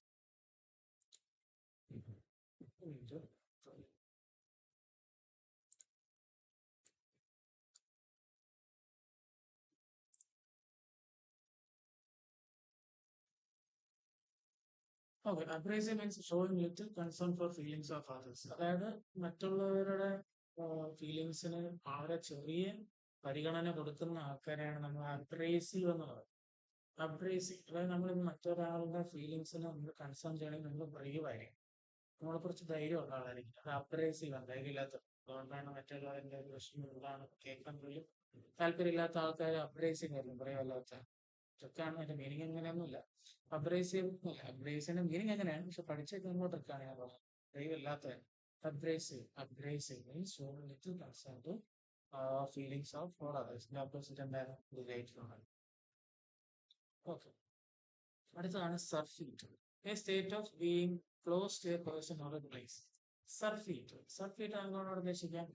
Okay, abrasive means showing little concern for feelings of others. അതായത് മറ്റുള്ളവരുടെ ഫീലിങ്സിന് വളരെ ചെറിയ പരിഗണന കൊടുക്കുന്ന ആൾക്കാരെയാണ് നമ്മൾ അബ്രേസീവ് എന്ന് പറയുന്നത്. അബ്രേസീവ്, അതായത് നമ്മൾ മറ്റൊരാളുടെ ഫീലിങ്സിന് നമ്മൾ കൺസേൺ ചെയ്യണമെങ്കിൽ നമ്മൾ ബ്രേവ് ആയിരിക്കും, നമ്മളെ കുറച്ച് ധൈര്യമുള്ള ആളായിരിക്കും. അത് അബ്രേസീവ് ആണ്, ധൈര്യമില്ലാത്ത. അതുകൊണ്ടാണ് മറ്റുള്ളവരുടെ പ്രശ്നം എന്താണ് കേൾക്കാൻ പോലും താല്പര്യമില്ലാത്ത ആൾക്കാർ അബ്രേസീവ് ആയിരിക്കും, ബ്രേവ് അല്ലാത്ത. ട്രിക്കാണ്, അതിന്റെ മീനിങ് എങ്ങനെയൊന്നുമില്ല. അബ്രേസീവ്, അബ്രേസിന്റെ മീനിങ് എങ്ങനെയാണ്, പക്ഷെ പഠിച്ചേക്കുമ്പോൾ ട്രിക്കാണ് ഞാൻ പറഞ്ഞത്. ദൈവമില്ലാത്ത abrasive, abrasive means show little concern to feelings of for others. Opposite എന്താണ്? ഡിലൈറ്റ്ഫുൾ ആണ്. ഓക്കെ, അടുത്തതാണ് surfeit, a state of being close to a person or a place. Surfeit, surfeit എന്നോട് ഉദ്ദേശിക്കാൻ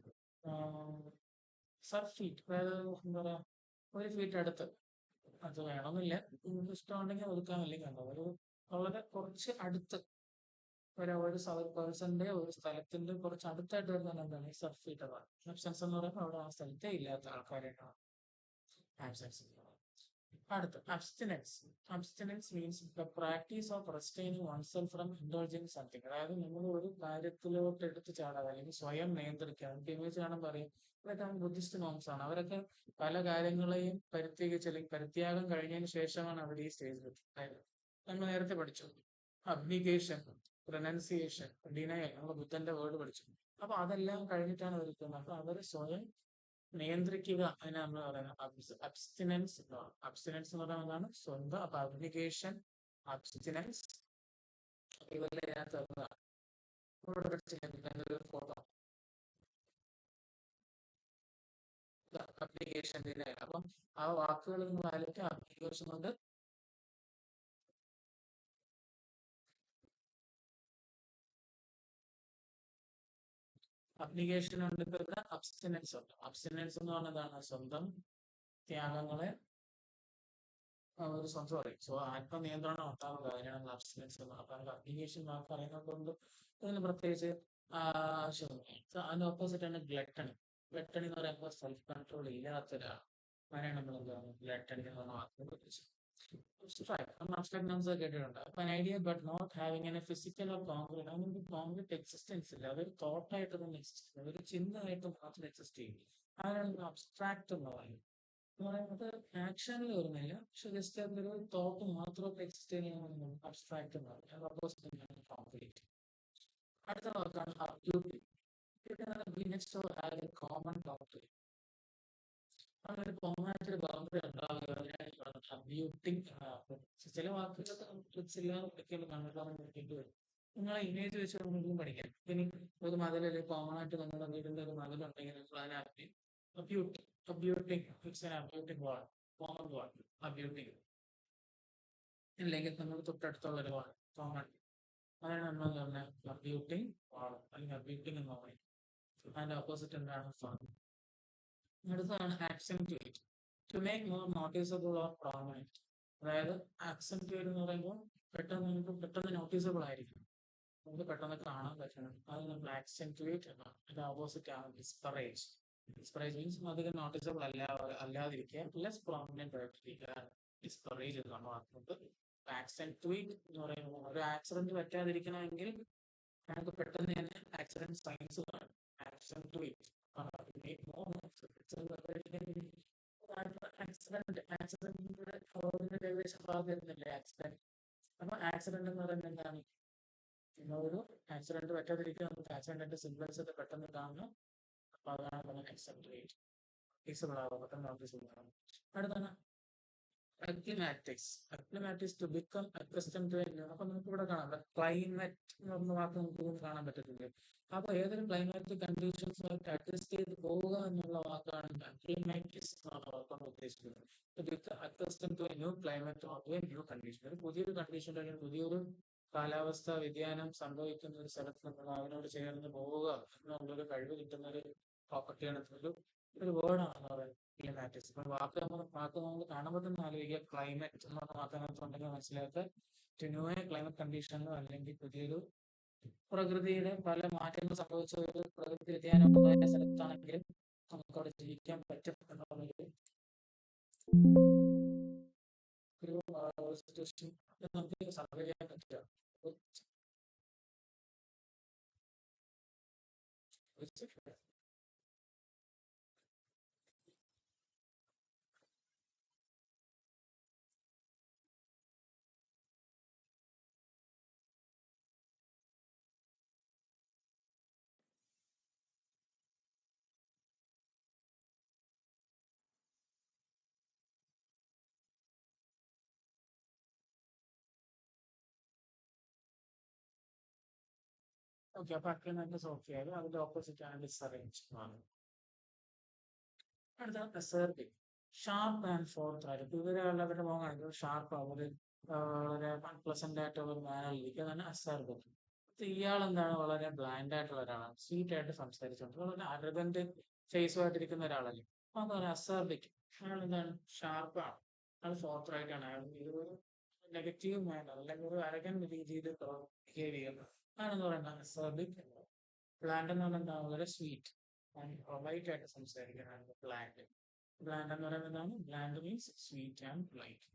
സർഫീറ്റ്, അതായത് എന്താ പറയാ, ഒരു ഫീറ്റ് അടുത്ത്. അത് വേണമെന്നില്ല, നിങ്ങൾക്ക് ഇഷ്ടമുണ്ടെങ്കിൽ ഒതുക്കാൻ, അല്ലെങ്കിൽ കണ്ടോ ഒരു വളരെ കുറച്ച് അടുത്ത്, ഒരു പേഴ്സന്റെ ഒരു സ്ഥലത്തിന്റെ കുറച്ച് അടുത്തായിട്ട് വരുന്ന എന്താണ് ഈ സർഫീറ്റ്. അതാണ് അബ്സെൻസ് എന്ന് പറയുമ്പോൾ അവിടെ ആ സ്ഥലത്തെ ഇല്ലാത്ത ആൾക്കാരായിട്ടാണ് ആബ്സെൻസ്. അടുത്ത് abstinence. Abstinence means the practice of restraining oneself from indulging something. അതായത് നമ്മൾ ഒരു കാര്യത്തിലോട്ട് എടുത്ത് ചാടാതെ, അല്ലെങ്കിൽ സ്വയം നിയന്ത്രിക്കുക. നമുക്ക് ഇമേജ് കാണുമ്പോൾ പറയും ഇതൊക്കെ ബുദ്ധിസ്റ്റ് മോങ്സ് ആണ്, അവരൊക്കെ പല കാര്യങ്ങളെയും പരിത്യജിച്ച്, അല്ലെങ്കിൽ പരിത്യാഗം കഴിഞ്ഞതിന് ശേഷമാണ് അവർ ഈ സ്റ്റേജിൽ. നമ്മൾ നേരത്തെ പഠിച്ചു അബ്നിഗേഷൻ, പ്രൊനൗൺസിയേഷൻ, ഡിനയൽ, നമ്മൾ ബുദ്ധന്റെ വേർഡ് പഠിച്ചു. അപ്പൊ അതെല്ലാം കഴിഞ്ഞിട്ടാണ് അവർ എത്തുന്നത്. അപ്പൊ അവർ സ്വയം നിയന്ത്രിക്കുക, അതിനെ നമ്മൾ പറയുന്നത് അബ്സ്റ്റിനൻസ് എന്ന് പറയും. അബ്സ്റ്റിനൻസ് എന്ന് പറയുന്നതാണ് സ്വന്തം. അപ്പൊ അബ്നിഗേഷൻ, അബ്സ്റ്റിനൻസ്, ഇവരുടെ ഒരു ഫോട്ടോ അബ്നിഗേഷൻ. അപ്പം ആ വാക്കുകൾ നിങ്ങൾ ആലോചിക്കുക, അബ്നിഗേഷൻ കൊണ്ട് അബ്നിഗേഷൻ ഉണ്ട്. ഇപ്പൊ ഇവിടെ അബ്സ്റ്റിനൻസ് ഉണ്ട്. അബ്സ്റ്റിനൻസ് എന്ന് പറഞ്ഞതാണ് സ്വന്തം ത്യാഗങ്ങളെ ഒരു സ്വന്തം പറയും. സോ ആത്മനിയന്ത്രണം ഉണ്ടാവുക, അതിനാണ് നമ്മൾ അബ്സ്റ്റിനൻസ് എന്ന്. അപ്പൊ നമുക്ക് അബ്നിഗേഷൻ വാക്ക് പറയുന്നത് കൊണ്ട് അതിന് പ്രത്യേകിച്ച് ആവശ്യമൊന്നുമില്ല. അതിന്റെ ഓപ്പോസിറ്റ് ആണ് ഗ്ലട്ടണി. ഗ്ലട്ടണി എന്ന് പറയുമ്പോൾ സെൽഫ് കൺട്രോൾ ഇല്ലാത്ത ഒരാൾ, അതിനാണ് നമ്മൾ എന്താണ് ഗ്ലട്ടണി എന്ന് പറഞ്ഞ വാക്ക് പ്രത്യേകിച്ച്. നമ്മൾ അബ്സ്ട്രാക്ട് നൗൺസ് ഒക്കെ കേട്ടിട്ടുണ്ട്. അപ്പൊ an idea but not having any physical or concrete, അതിനൊരു കോൺക്രീറ്റ് എക്സിസ്റ്റൻസ് ഇല്ല, അതൊരു തോട്ടായിട്ട് തന്നെ എക്സിസ്റ്റ് ചെയ്യും, ഒരു ചിന്തയായിട്ട് മാത്രം എക്സിസ്റ്റ് ചെയ്യും. അതിനാണ് അബ്സ്ട്രാക്ട് എന്ന് പറയുന്നത്. എന്ന് പറയുന്നത് ആക്ഷനിൽ വരുന്നില്ല, പക്ഷെ ജസ്റ്റ് അതൊരു തോട്ട് മാത്രമൊക്കെ എക്സിസ്റ്റ് ചെയ്യുന്ന അബ്സ്ട്രാക്ട് എന്ന് പറയുന്നത്. കോൺക്രീറ്റ്. അടുത്ത വാക്കാണ് അബ്യൂട്ടി. Next common thought. അങ്ങനെ കോമൺ ആയിട്ടൊരു ബൗണ്ടറി ഉണ്ടാവുക, അബ്യൂട്ടിങ്. ചില വാക്കുകളൊക്കെ നമുക്ക് ട്രിക്സ് ഇല്ലാതെ പഠിക്കുമ്പോൾ കണ്ടിട്ട് വരും. നിങ്ങളെ ഇമേജ് വെച്ച് നമുക്കും പഠിക്കാം. ഇനി ഒരു മതിൽ, അല്ലെങ്കിൽ കോമൺ ആയിട്ട് നിങ്ങളുടെ വീടിന്റെ ഒരു മതിലുണ്ടെങ്കിൽ നിങ്ങൾ അതിനെ അബ്യൂട്ടിങ്, അബ്യൂട്ടിങ്, ഇറ്റ്സ് ആൻ അബ്യൂട്ടിങ് വാൾ, കോമൺ വാൾ, അബ്യൂട്ടിങ്. ഇല്ലെങ്കിൽ നമ്മൾ തൊട്ടടുത്തുള്ള ഒരു വാൾ, കോമൺ. അതാണ് നമ്മൾ പറഞ്ഞ അബ്യൂട്ടിങ് അല്ലെങ്കിൽ അബ്യൂട്ടിങ് എന്ന് പറയും. അതിന്റെ ഓപ്പോസിറ്റ് എന്താണ്? ഫൺ. അടുത്താണ് accentuate. To make more noticeable or prominent. അതായത് ആക്സെന്റുവേറ്റ് എന്ന് പറയുമ്പോൾ പെട്ടെന്ന് നോട്ടീസബിൾ ആയിരിക്കും, നമുക്ക് പെട്ടെന്ന് കാണാൻ പറ്റണം. അത് നമ്മൾ ആക്സെന്റുവേറ്റ് എന്നാണ്. അതിന്റെ ഓപ്പോസിറ്റ് ആണ് ഡിസ്പറേജ്. ഡിസ്പറേജ് മീൻസ് അധികം നോട്ടീസബിൾ അല്ലാതിരിക്കുക, ലെസ് പ്രോമിനന്റ് ആയിട്ടിരിക്കുക. ഡിസ്പറേജ് എന്നാണ് വാക്കുകൊണ്ട്. ആക്സെന്റുവേറ്റ് എന്ന് പറയുമ്പോൾ ഒരു ആക്സിഡന്റ് പറ്റാതിരിക്കണമെങ്കിൽ നമുക്ക് പെട്ടെന്ന് തന്നെ ആക്സിഡന്റ് സയൻസ് കാണും. ആക്സെന്റുവേറ്റ് ആക്സിഡന്റ് ഏകദേശം ഭാഗത്തുന്നില്ലേ ആക്സിഡന്റ്. അപ്പൊ ആക്സിഡന്റ് എന്ന് പറയുന്നത് എന്താണ്? ഒരു ആക്സിഡന്റ് പറ്റാതിരിക്കുക, നമുക്ക് ആക്സിഡന്റിന്റെ സിംറ്റംസ് ഒക്കെ പെട്ടെന്ന് കാണുന്നു. അപ്പൊ അതാണ് ആക്സിഡന്റ് ഫീസിബിൾ ആവുക, പെട്ടെന്ന് നോട്ടീസബിൾ ആവും. അടുത്താണ് അക്ലിമാറ്റിക്സ്. അക്ലിമാറ്റിക്സ് ടു ബിക്കം അക്കസ്റ്റം ടു. അപ്പൊ നമുക്ക് ഇവിടെ കാണാം ക്ലൈമറ്റ് എന്ന് പറഞ്ഞ വാക്ക് നമുക്ക് കാണാൻ പറ്റത്തില്ല. അപ്പൊ ഏതൊരു ക്ലൈമാറ്റിക് കണ്ടീഷൻസുമായിട്ട് അഡ്ജസ്റ്റ് ചെയ്ത് പോവുക എന്നുള്ള വാക്കാണ് അക്ലിമാറ്റിക്സ് എന്നുള്ള വാക്കാണ് ഉദ്ദേശിക്കുന്നത്. Accustom to a new climate or a new condition. ഒരു പുതിയൊരു കണ്ടീഷൻ അല്ലെങ്കിൽ പുതിയൊരു കാലാവസ്ഥ വ്യതിയാനം സംഭവിക്കുന്ന ഒരു സ്ഥലത്ത് നമ്മൾ അതിനോട് ചേർന്ന് പോവുക എന്നുള്ളൊരു കഴിവ് കിട്ടുന്ന ഒരു പ്രോപ്പർട്ടിയാണ്, ഒരു വേർഡാണ് പറയുന്നത് ക്ലൈമാറ്റിക്സ്. ഇപ്പൊ വാക്ക് നമ്മൾ കാണുമ്പോൾ തന്നെ ആലോചിക്കുക, ക്ലൈമറ്റ് എന്ന് പറഞ്ഞ വാക്കിനകത്തുണ്ടെങ്കിൽ മനസ്സിലാക്കുക ന്യൂ ക്ലൈമറ്റ് കണ്ടീഷനിലോ അല്ലെങ്കിൽ പുതിയൊരു പ്രകൃതിയുടെ പല മാറ്റങ്ങൾ സംഭവിച്ച ഒരു പ്രകൃതി വ്യതിയാനമായ സ്ഥലത്താണെങ്കിലും നമുക്ക് അവിടെ ജീവിക്കാൻ പറ്റും എന്നുള്ളൊരു സിറ്റുവേഷൻ നമുക്ക് സർവേ ചെയ്യാൻ പറ്റുക. ഓക്കെ, അപ്പൊ അക്ലിമാറ്റിക്സ് ഓക്കെ ആയാലും അതിന്റെ ഓപ്പോസിറ്റ് ആണ് ഡിസറേഞ്ച് ആണ്. അടുത്ത അസേർട്ടിങ്. ഷാർപ്പ് ആൻഡ് ഫോർത്ത് ആയിട്ട് ഇവരെ അവരുടെ മുഖം കാണിക്കുന്നത് ഷാർപ്പ് ആവും, വളരെ അൺപ്ലസന്റ് ആയിട്ടുള്ള ഒരു മാനറിലിരിക്കും. അതാണ് അസേർട്ടിങ്. ഇയാൾ എന്താണ്, വളരെ ബ്ലാൻഡ് ആയിട്ടുള്ള ഒരാളാണ്, സ്വീറ്റ് ആയിട്ട് സംസാരിച്ചുകൊണ്ട് വളരെ അരഗന്റ് ഫേസുമായിട്ടിരിക്കുന്ന ഒരാളല്ലേ. അപ്പൊ അതാണ് അസേർട്ടിങ്. അയാൾ എന്താണ്, ഷാർപ്പാണ്, അയാൾ ഫോർത്ത് ആയിട്ടാണ്, അയാൾ ഒരു നെഗറ്റീവ് മാനർ അല്ലെങ്കിൽ ഒരു അരഗന്റ് രീതിയിൽ ബിഹേവ് ചെയ്യുന്നത് ആണെന്ന് പറയുന്നത് അസേർട്ടിങ്. ബ്ലാൻഡ് എന്ന് പറയുന്നത് എന്താണ്, വളരെ സ്വീറ്റ് പൊളൈറ്റ് ആയിട്ട് സംസാരിക്കുന്നതാണ് ബ്ലാൻഡ്. ബ്ലാൻഡ് എന്ന് പറയുന്നത് എന്താണ്, blend means sweet and polite.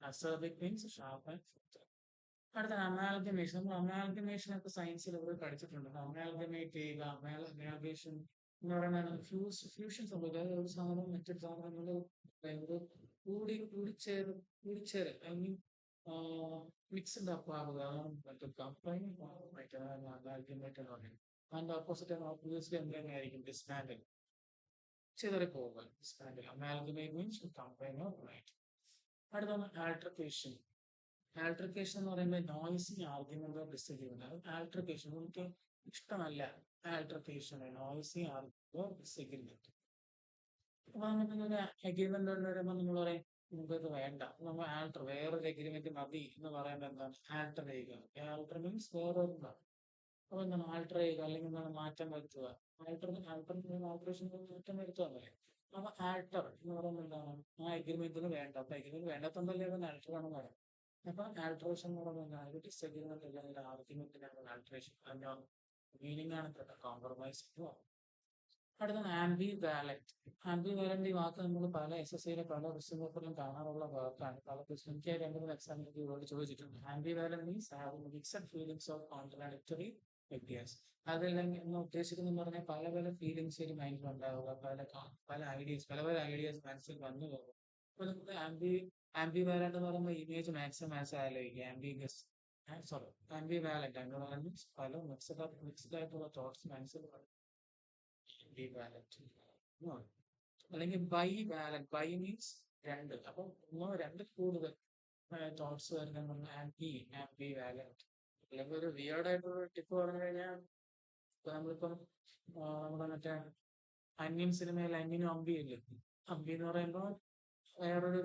Asserting means sharp and fourth. അടുത്ത അമാൽഗമേഷൻ. നമ്മൾ അമാൽഗമേഷൻ ഒക്കെ സയൻസിൽ ഇവിടെ പഠിച്ചിട്ടുണ്ട്. അമാൽഗമേറ്റ് ചെയ്യുക, അമാൽഗേഷൻ എന്ന് പറയുന്നത് ഫ്യൂഷൻ സംഭവിക്കുക. അതായത് ഒരു സാധനം മറ്റൊരു സാധനങ്ങൾ കൂടിച്ചേര് ഐ മീൻ മിക്സ്ഡ് അപ്പ് ആവുക, മറ്റൊരു കമ്പൈൻ അമാൽഗമേറ്റ് എന്ന് പറയുന്നത്. അതിന്റെ ഓപ്പോസിറ്റ് ഓബ്വിയസ്ലി എന്തെങ്കിലും ഡിസ്മാൻഡിൽ ചിതറി പോവുക. Dismantle. Amalgamate means combine or right. അടുത്താണ് ആൾട്രക്കേഷൻ. ആൾട്രക്കേഷൻ എന്ന് പറയുമ്പോൾ നോയ്സി ആർഗ്യുമെന്റ് ഡിസഗ്രിമെന്റ്. ആൾട്രക്കേഷൻ നമുക്ക് ഇഷ്ടമല്ല, ആൾട്രക്കേഷൻ നോയ്സി ആർഗ്യുമെന്റ് ഡിസഗ്രിമെന്റ്. അപ്പൊ നമുക്കൊരു അഗ്രിമെന്റ് കൊണ്ടുവരുമ്പോൾ നമ്മൾ പറയും നമുക്കത് വേണ്ട, നമ്മൾ ആൾട്ടർ വേറൊരു അഗ്രിമെന്റ് മതി എന്ന് പറയുന്നത് എന്താണ്, ആൾട്ടർ ചെയ്യുക. ആൾട്ടർ മീൻസ് വേറൊരു. അപ്പൊ എന്താണ് ആൾട്ടർ ചെയ്യുക, അല്ലെങ്കിൽ എന്താണ് മാറ്റം വരുത്തുക. ആൾട്ടറേഷൻ മാറ്റം വരുത്തുക എന്നല്ലേ. അപ്പൊ ആൾട്ടർ എന്ന് പറയുന്നത് എന്താണ്, ആ അഗ്രിമെന്റിന് വേണ്ട, അപ്പൊ അഗ്രിമെന്റ് വേണ്ടാത്തതല്ലേ ആൾട്ടർ ആണെന്ന് പറയാം. അപ്പൊ ആൾട്രേഷൻ എന്ന് പറയുന്നത് ഒരു ഡിസഗ്രിമെന്റ് അല്ലെങ്കിൽ ആർഗ്യുമെന്റിനാണ് ആൾട്രേഷൻ. അതിന്റെ മീനിങ് ആണ് കോംപ്രമൈസ്. അടുത്താണ് ആംബി വാലന്റ്. ആംബി വാലന്റ് ഈ വാക്ക് നമ്മൾ പല SSCയിലെ പല ക്വസ്റ്റ്യൻ പേപ്പറിലും കാണാറുള്ള വാക്കാണ്. പല ക്വസ്റ്റ്യൻ എനിക്ക് 2-3 എക്സാമിലേക്ക് ഇതുകൊണ്ട് ചോദിച്ചിട്ടുണ്ട്. Ambivalent means having mixed feelings of contradictory ideas. അതല്ലെങ്കിൽ എന്ന് ഉദ്ദേശിക്കുന്നത് പറഞ്ഞാൽ പല പല ഫീലിംഗ്സ് ഒരു മൈൻഡിൽ ഉണ്ടാവുക, പല ഐഡിയാസ് മനസ്സിൽ വന്നു പോകും. അപ്പൊ നമുക്ക് ആംബി വാലന്റ് എന്ന് പറയുമ്പോൾ ഇമേജ് മാക്സിമം ആലോചിക്കുക. ആംബി വാലന്റ് എന്ന് പറയുന്നത് പല മിക്സ്ഡ് ആയിട്ടുള്ള തോട്ട്സ് മനസ്സിൽ അല്ലെങ്കിൽ ബൈ വാലന്റ്. ബൈ മീൻസ് രണ്ട്, അപ്പൊ രണ്ട് കൂടുതൽ തോട്ട്സ് വരുന്ന ആംബി വാലന്റ്. അല്ലെങ്കിൽ ഒരു വിയേർഡ് ആയിട്ടുള്ള ടിപ്പ് പറഞ്ഞു കഴിഞ്ഞാൽ ഇപ്പൊ നമ്മളിപ്പം നമ്മുടെ മറ്റേ അന്യൻ സിനിമയിൽ അന്യനും അമ്പി ഇല്ലേ. അമ്പി എന്ന് പറയുമ്പോൾ വേറൊരു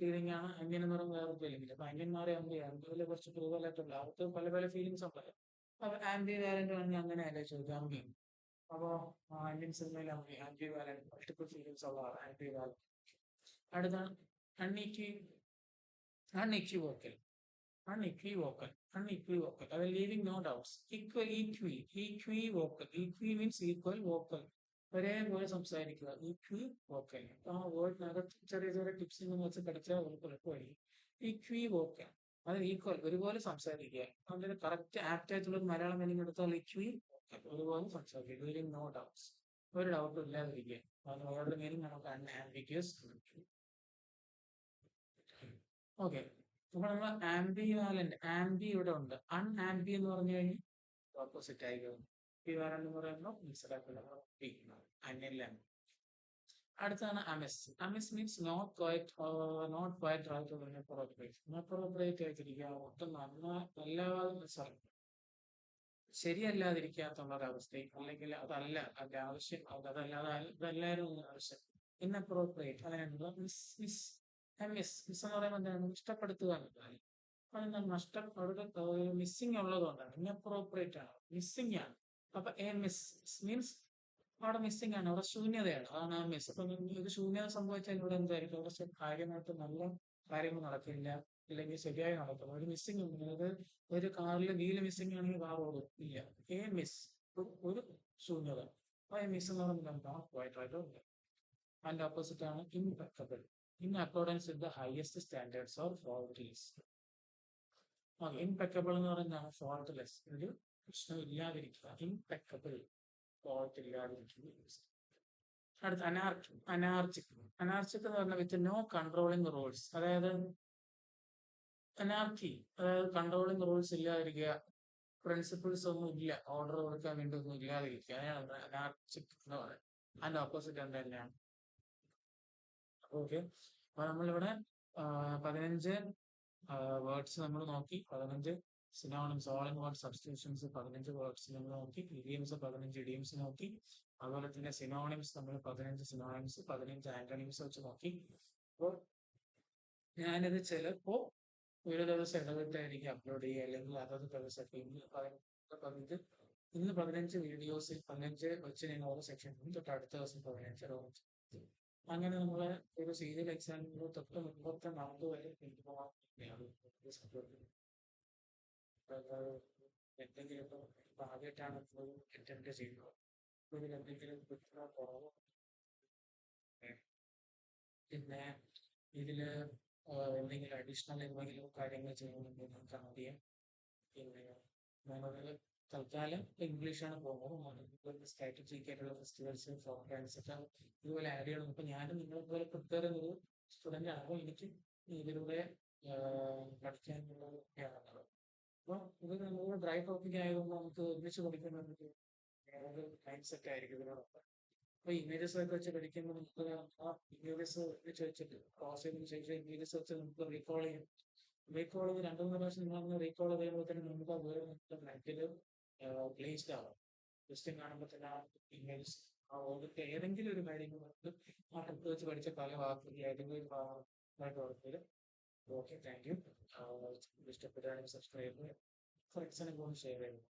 ഫീലിംഗ് ആണ്. അന്യൻ എന്ന് പറയുമ്പോൾ വേറൊരു ഫീലിംഗ്. അപ്പൊ അന്യന്മാരെ അന്ത്യയിൽ കുറച്ച് കൂടുതലായിട്ടുള്ള അവർക്ക് പല പല ഫീലിങ്സ് ഉണ്ടല്ലോ. അപ്പൊ ആംബി വാലന്റ് ആണെങ്കിൽ അങ്ങനെ ആലോചിച്ചു അമ്മി. അപ്പോ ഇന്ത്യൻ സിനിമയിൽ ആംബി വാലന്റ് മൾട്ടിപ്പിൾ ഫീലിങ്സ് ഉള്ള ആംബി വാലന്റ്. അടുത്താണ് അൺഇക്വി unequivocal unequivocal, unequivocal. I will leaving no doubts. Equivocal. Equi means equal, vocal. ഒരേപോലെ സംസാരിക്കുക. Equivocal. ആ വേർഡിനകത്ത് ചെറിയ ചെറിയ ടിപ്സ് വെച്ച് പഠിച്ചാൽ എളുപ്പമായിരിക്കും. Equivocal. അത് ഈക്വൽ ഒരുപോലെ സംസാരിക്കുക. അതിന് കറക്റ്റ് ആപ്റ്റ് ആയിട്ടുള്ള ഒരു മലയാളം മീനിങ് എടുത്താൽ equivocal ഒരുപോലെ സംസാരിക്കുക. leaving no doubts. ഒരു ഡൗട്ടും ഇല്ലാതിരിക്കുക. അത് വേർഡ് മീനിങ് നമുക്ക് unambiguous. ഓക്കെ. അപ്പൊ നമ്മൾ ആംബിവാലന്റ് ആംബി ഇവിടെ ഉണ്ട്. അൺആംബി എന്ന് പറഞ്ഞു കഴിഞ്ഞാൽ ഓപ്പോസിറ്റ് ആയിരിക്കും. ആംബിവാലന്റ് എന്ന് പറയുമ്പോൾ അന്യല്ല. അടുത്താണ് amiss. Amiss means not quite right inappropriate ആയിട്ടിരിക്കുക. ഒട്ടും നല്ല ശരിയല്ലാതിരിക്കാത്തുള്ള ഒരവസ്ഥയും അല്ലെങ്കിൽ അതല്ല അതിന്റെ ആവശ്യം അതല്ലായിരുന്നു ആവശ്യം. ഇൻഅപ്രോപ്രിയേറ്റ് അങ്ങനെയുള്ള മിസ് മിസ് എന്ന് പറയുമ്പോൾ എന്താണ് ഇഷ്ടപ്പെടുത്തുക എന്നതാണ്. അതെന്താണ് മിസ്സിങ് ഉള്ളതുകൊണ്ടാണ്. ഇൻഅപ്രോപ്രിയേറ്റ് ആണ്, മിസ്സിങ് ആണ്. അപ്പൊ എ മിസ് മീൻസ് അവിടെ മിസ്സിങ് ആണ്, അവിടെ ശൂന്യതയാണ്. അതാണ് ആ മിസ്. അപ്പൊ ഒരു ശൂന്യത സംഭവിച്ചാൽ ഇവിടെ എന്തായിരിക്കും? അവിടെ കാര്യമായിട്ട് നല്ല കാര്യങ്ങൾ നടക്കില്ല, ഇല്ലെങ്കിൽ ശരിയായി നടക്കും. ഒരു മിസ്സിങ് ഉണ്ട്. അതായത് ഒരു കാറിൽ വീല് മിസ്സിങ് ആണെങ്കിൽ കാർ ഓടും ഇല്ല. എ മിസ് ഒരു ശൂന്യത. അപ്പൊ എ മിസ് എന്ന് പറയുന്നത് എന്താണ്? ക്വയറ്റ് ഉണ്ട്. അതിന്റെ ഓപ്പോസിറ്റ് ആണ് impeccable. In accordance with the highest standards or faultless. Impeccable എന്ന് പറയുന്നതാണ് faultless. ഒരു പ്രശ്നം ഇല്ലാതിരിക്കുക. Impeccable fault ഇല്ലാതിരിക്കുക. അടുത്ത അനാർച്ചിക്. അനാർച്ചിക് എന്ന് പറഞ്ഞാൽ വിത്ത് നോ കൺട്രോളിങ് റൂൾസ്. അതായത് അനാർക്കി, അതായത് കൺട്രോളിങ് റൂൾസ് ഇല്ലാതിരിക്കുക. പ്രിൻസിപ്പിൾസ് ഒന്നും ഇല്ല, ഓർഡർ കൊടുക്കാൻ വേണ്ടി ഒന്നും ഇല്ലാതിരിക്കുക. അതിനാണ് അനാർച്ചിക് എന്ന് പറയുന്നത്. അതിന്റെ ഓപ്പോസിറ്റ് എന്താ തന്നെയാണ്. ഓക്കെ. അപ്പൊ നമ്മളിവിടെ 15 വേർഡ്സ് നമ്മൾ നോക്കി. 15 synonyms, all in one substitutions 15 words നമ്മൾ നോക്കി. ഇഡിയംസ് 15 ഇഡിയംസ് നോക്കി. അതുപോലെ തന്നെ സിനോണിംസ് നമ്മൾ 15 സിനോണിംസ് 15 ആന്റണിംസ് വെച്ച് നോക്കി. അപ്പോൾ ഞാനിത് ചിലപ്പോ ഒരു ദിവസം ഇടവിട്ടായിരിക്കും അപ്ലോഡ് ചെയ്യുക, അല്ലെങ്കിൽ അതത് ദിവസമൊക്കെ. ഇന്ന് 15 വീഡിയോസിൽ 15 വെച്ച് ഞാൻ ഓരോ സെക്ഷൻ തൊട്ട് അടുത്ത ദിവസം 15 അങ്ങനെ നമ്മള് ഒരു സീരിയൽ എക്സാമിന് തൊട്ട് മുമ്പത്തെ നാള് വരെ കൊണ്ടുപോകാൻ എന്തെങ്കിലും ആദ്യമായിട്ടാണ് അറ്റൻഡ് ചെയ്യുന്നത്. ഇതിൽ എന്തെങ്കിലും കുറവ്, പിന്നെ ഇതില് എന്തെങ്കിലും അഡീഷണൽ എന്തെങ്കിലും കാര്യങ്ങൾ ചെയ്യണമെങ്കിൽ നമുക്ക് ആദ്യം പിന്നെ ഞാനത് തൽക്കാലം ഇംഗ്ലീഷാണ് പോകുന്നത്. സ്ട്രാറ്റജിക് ആയിട്ടുള്ള ഫെസ്റ്റിവൽസ്, പ്രോഗ്രാംസ് ഒക്കെ ഇതുപോലെ ആഡ് ചെയ്യണം. അപ്പൊ ഞാനും നിങ്ങളെപ്പോലെ പ്രിപ്പയർ ചെയ്യുന്ന ഒരു സ്റ്റുഡന്റ് ആണ്. അപ്പോൾ എനിക്ക് ഇതിലൂടെ പഠിക്കാനുള്ള ഒക്കെയാണുള്ളത്. അപ്പൊ ഇത് നമ്മൾ ഡ്രൈ ടോപ്പിക് ആയതുകൊണ്ട് നമുക്ക് ഒരുമിച്ച് പഠിക്കുന്നത് വേറൊരു മൈൻഡ് സെറ്റ് ആയിരിക്കും ഇതിനോടൊപ്പം. അപ്പൊ ഇമേജസ് ഒക്കെ വെച്ച് പഠിക്കുമ്പോൾ നമുക്ക് ആ ഇമേജസ് വെച്ച് വെച്ചിട്ട് ക്രോസ് ചെയ്തതിനു ശേഷം ഇമേജസ് വെച്ച് നമുക്ക് റീകോൾ ചെയ്യും. റീകോൾ ചെയ്ത് 2-3 പ്രാവശ്യം നിങ്ങൾ റീകോൾ ചെയ്യുമ്പോൾ തന്നെ നമുക്ക് ആ വേർഡ് നമ്മുടെ മൈൻഡിൽ പ്ലേസ്ഡ് ആവും. ക്വസ്റ്റ്യൻ കാണുമ്പോൾ തന്നെ ആ ഇമേജ് ആ വേർഡിന്റെ ഏതെങ്കിലും ഒരു കാര്യങ്ങൾ നമുക്ക് ആ ട്രിപ്പ് വെച്ച് പഠിച്ച പല വാക്കുകൾ ഏതെങ്കിലും ഒരു ഭാഗമായിട്ട് ഓർമ്മയില്. Okay, thank you. ഇഷ്ടപ്പെട്ടാണെങ്കിൽ സബ്സ്ക്രൈബ് ചെയ്യുക, ഫ്രണ്ട്സിനെ കൊണ്ട് ഷെയർ ചെയ്യുക.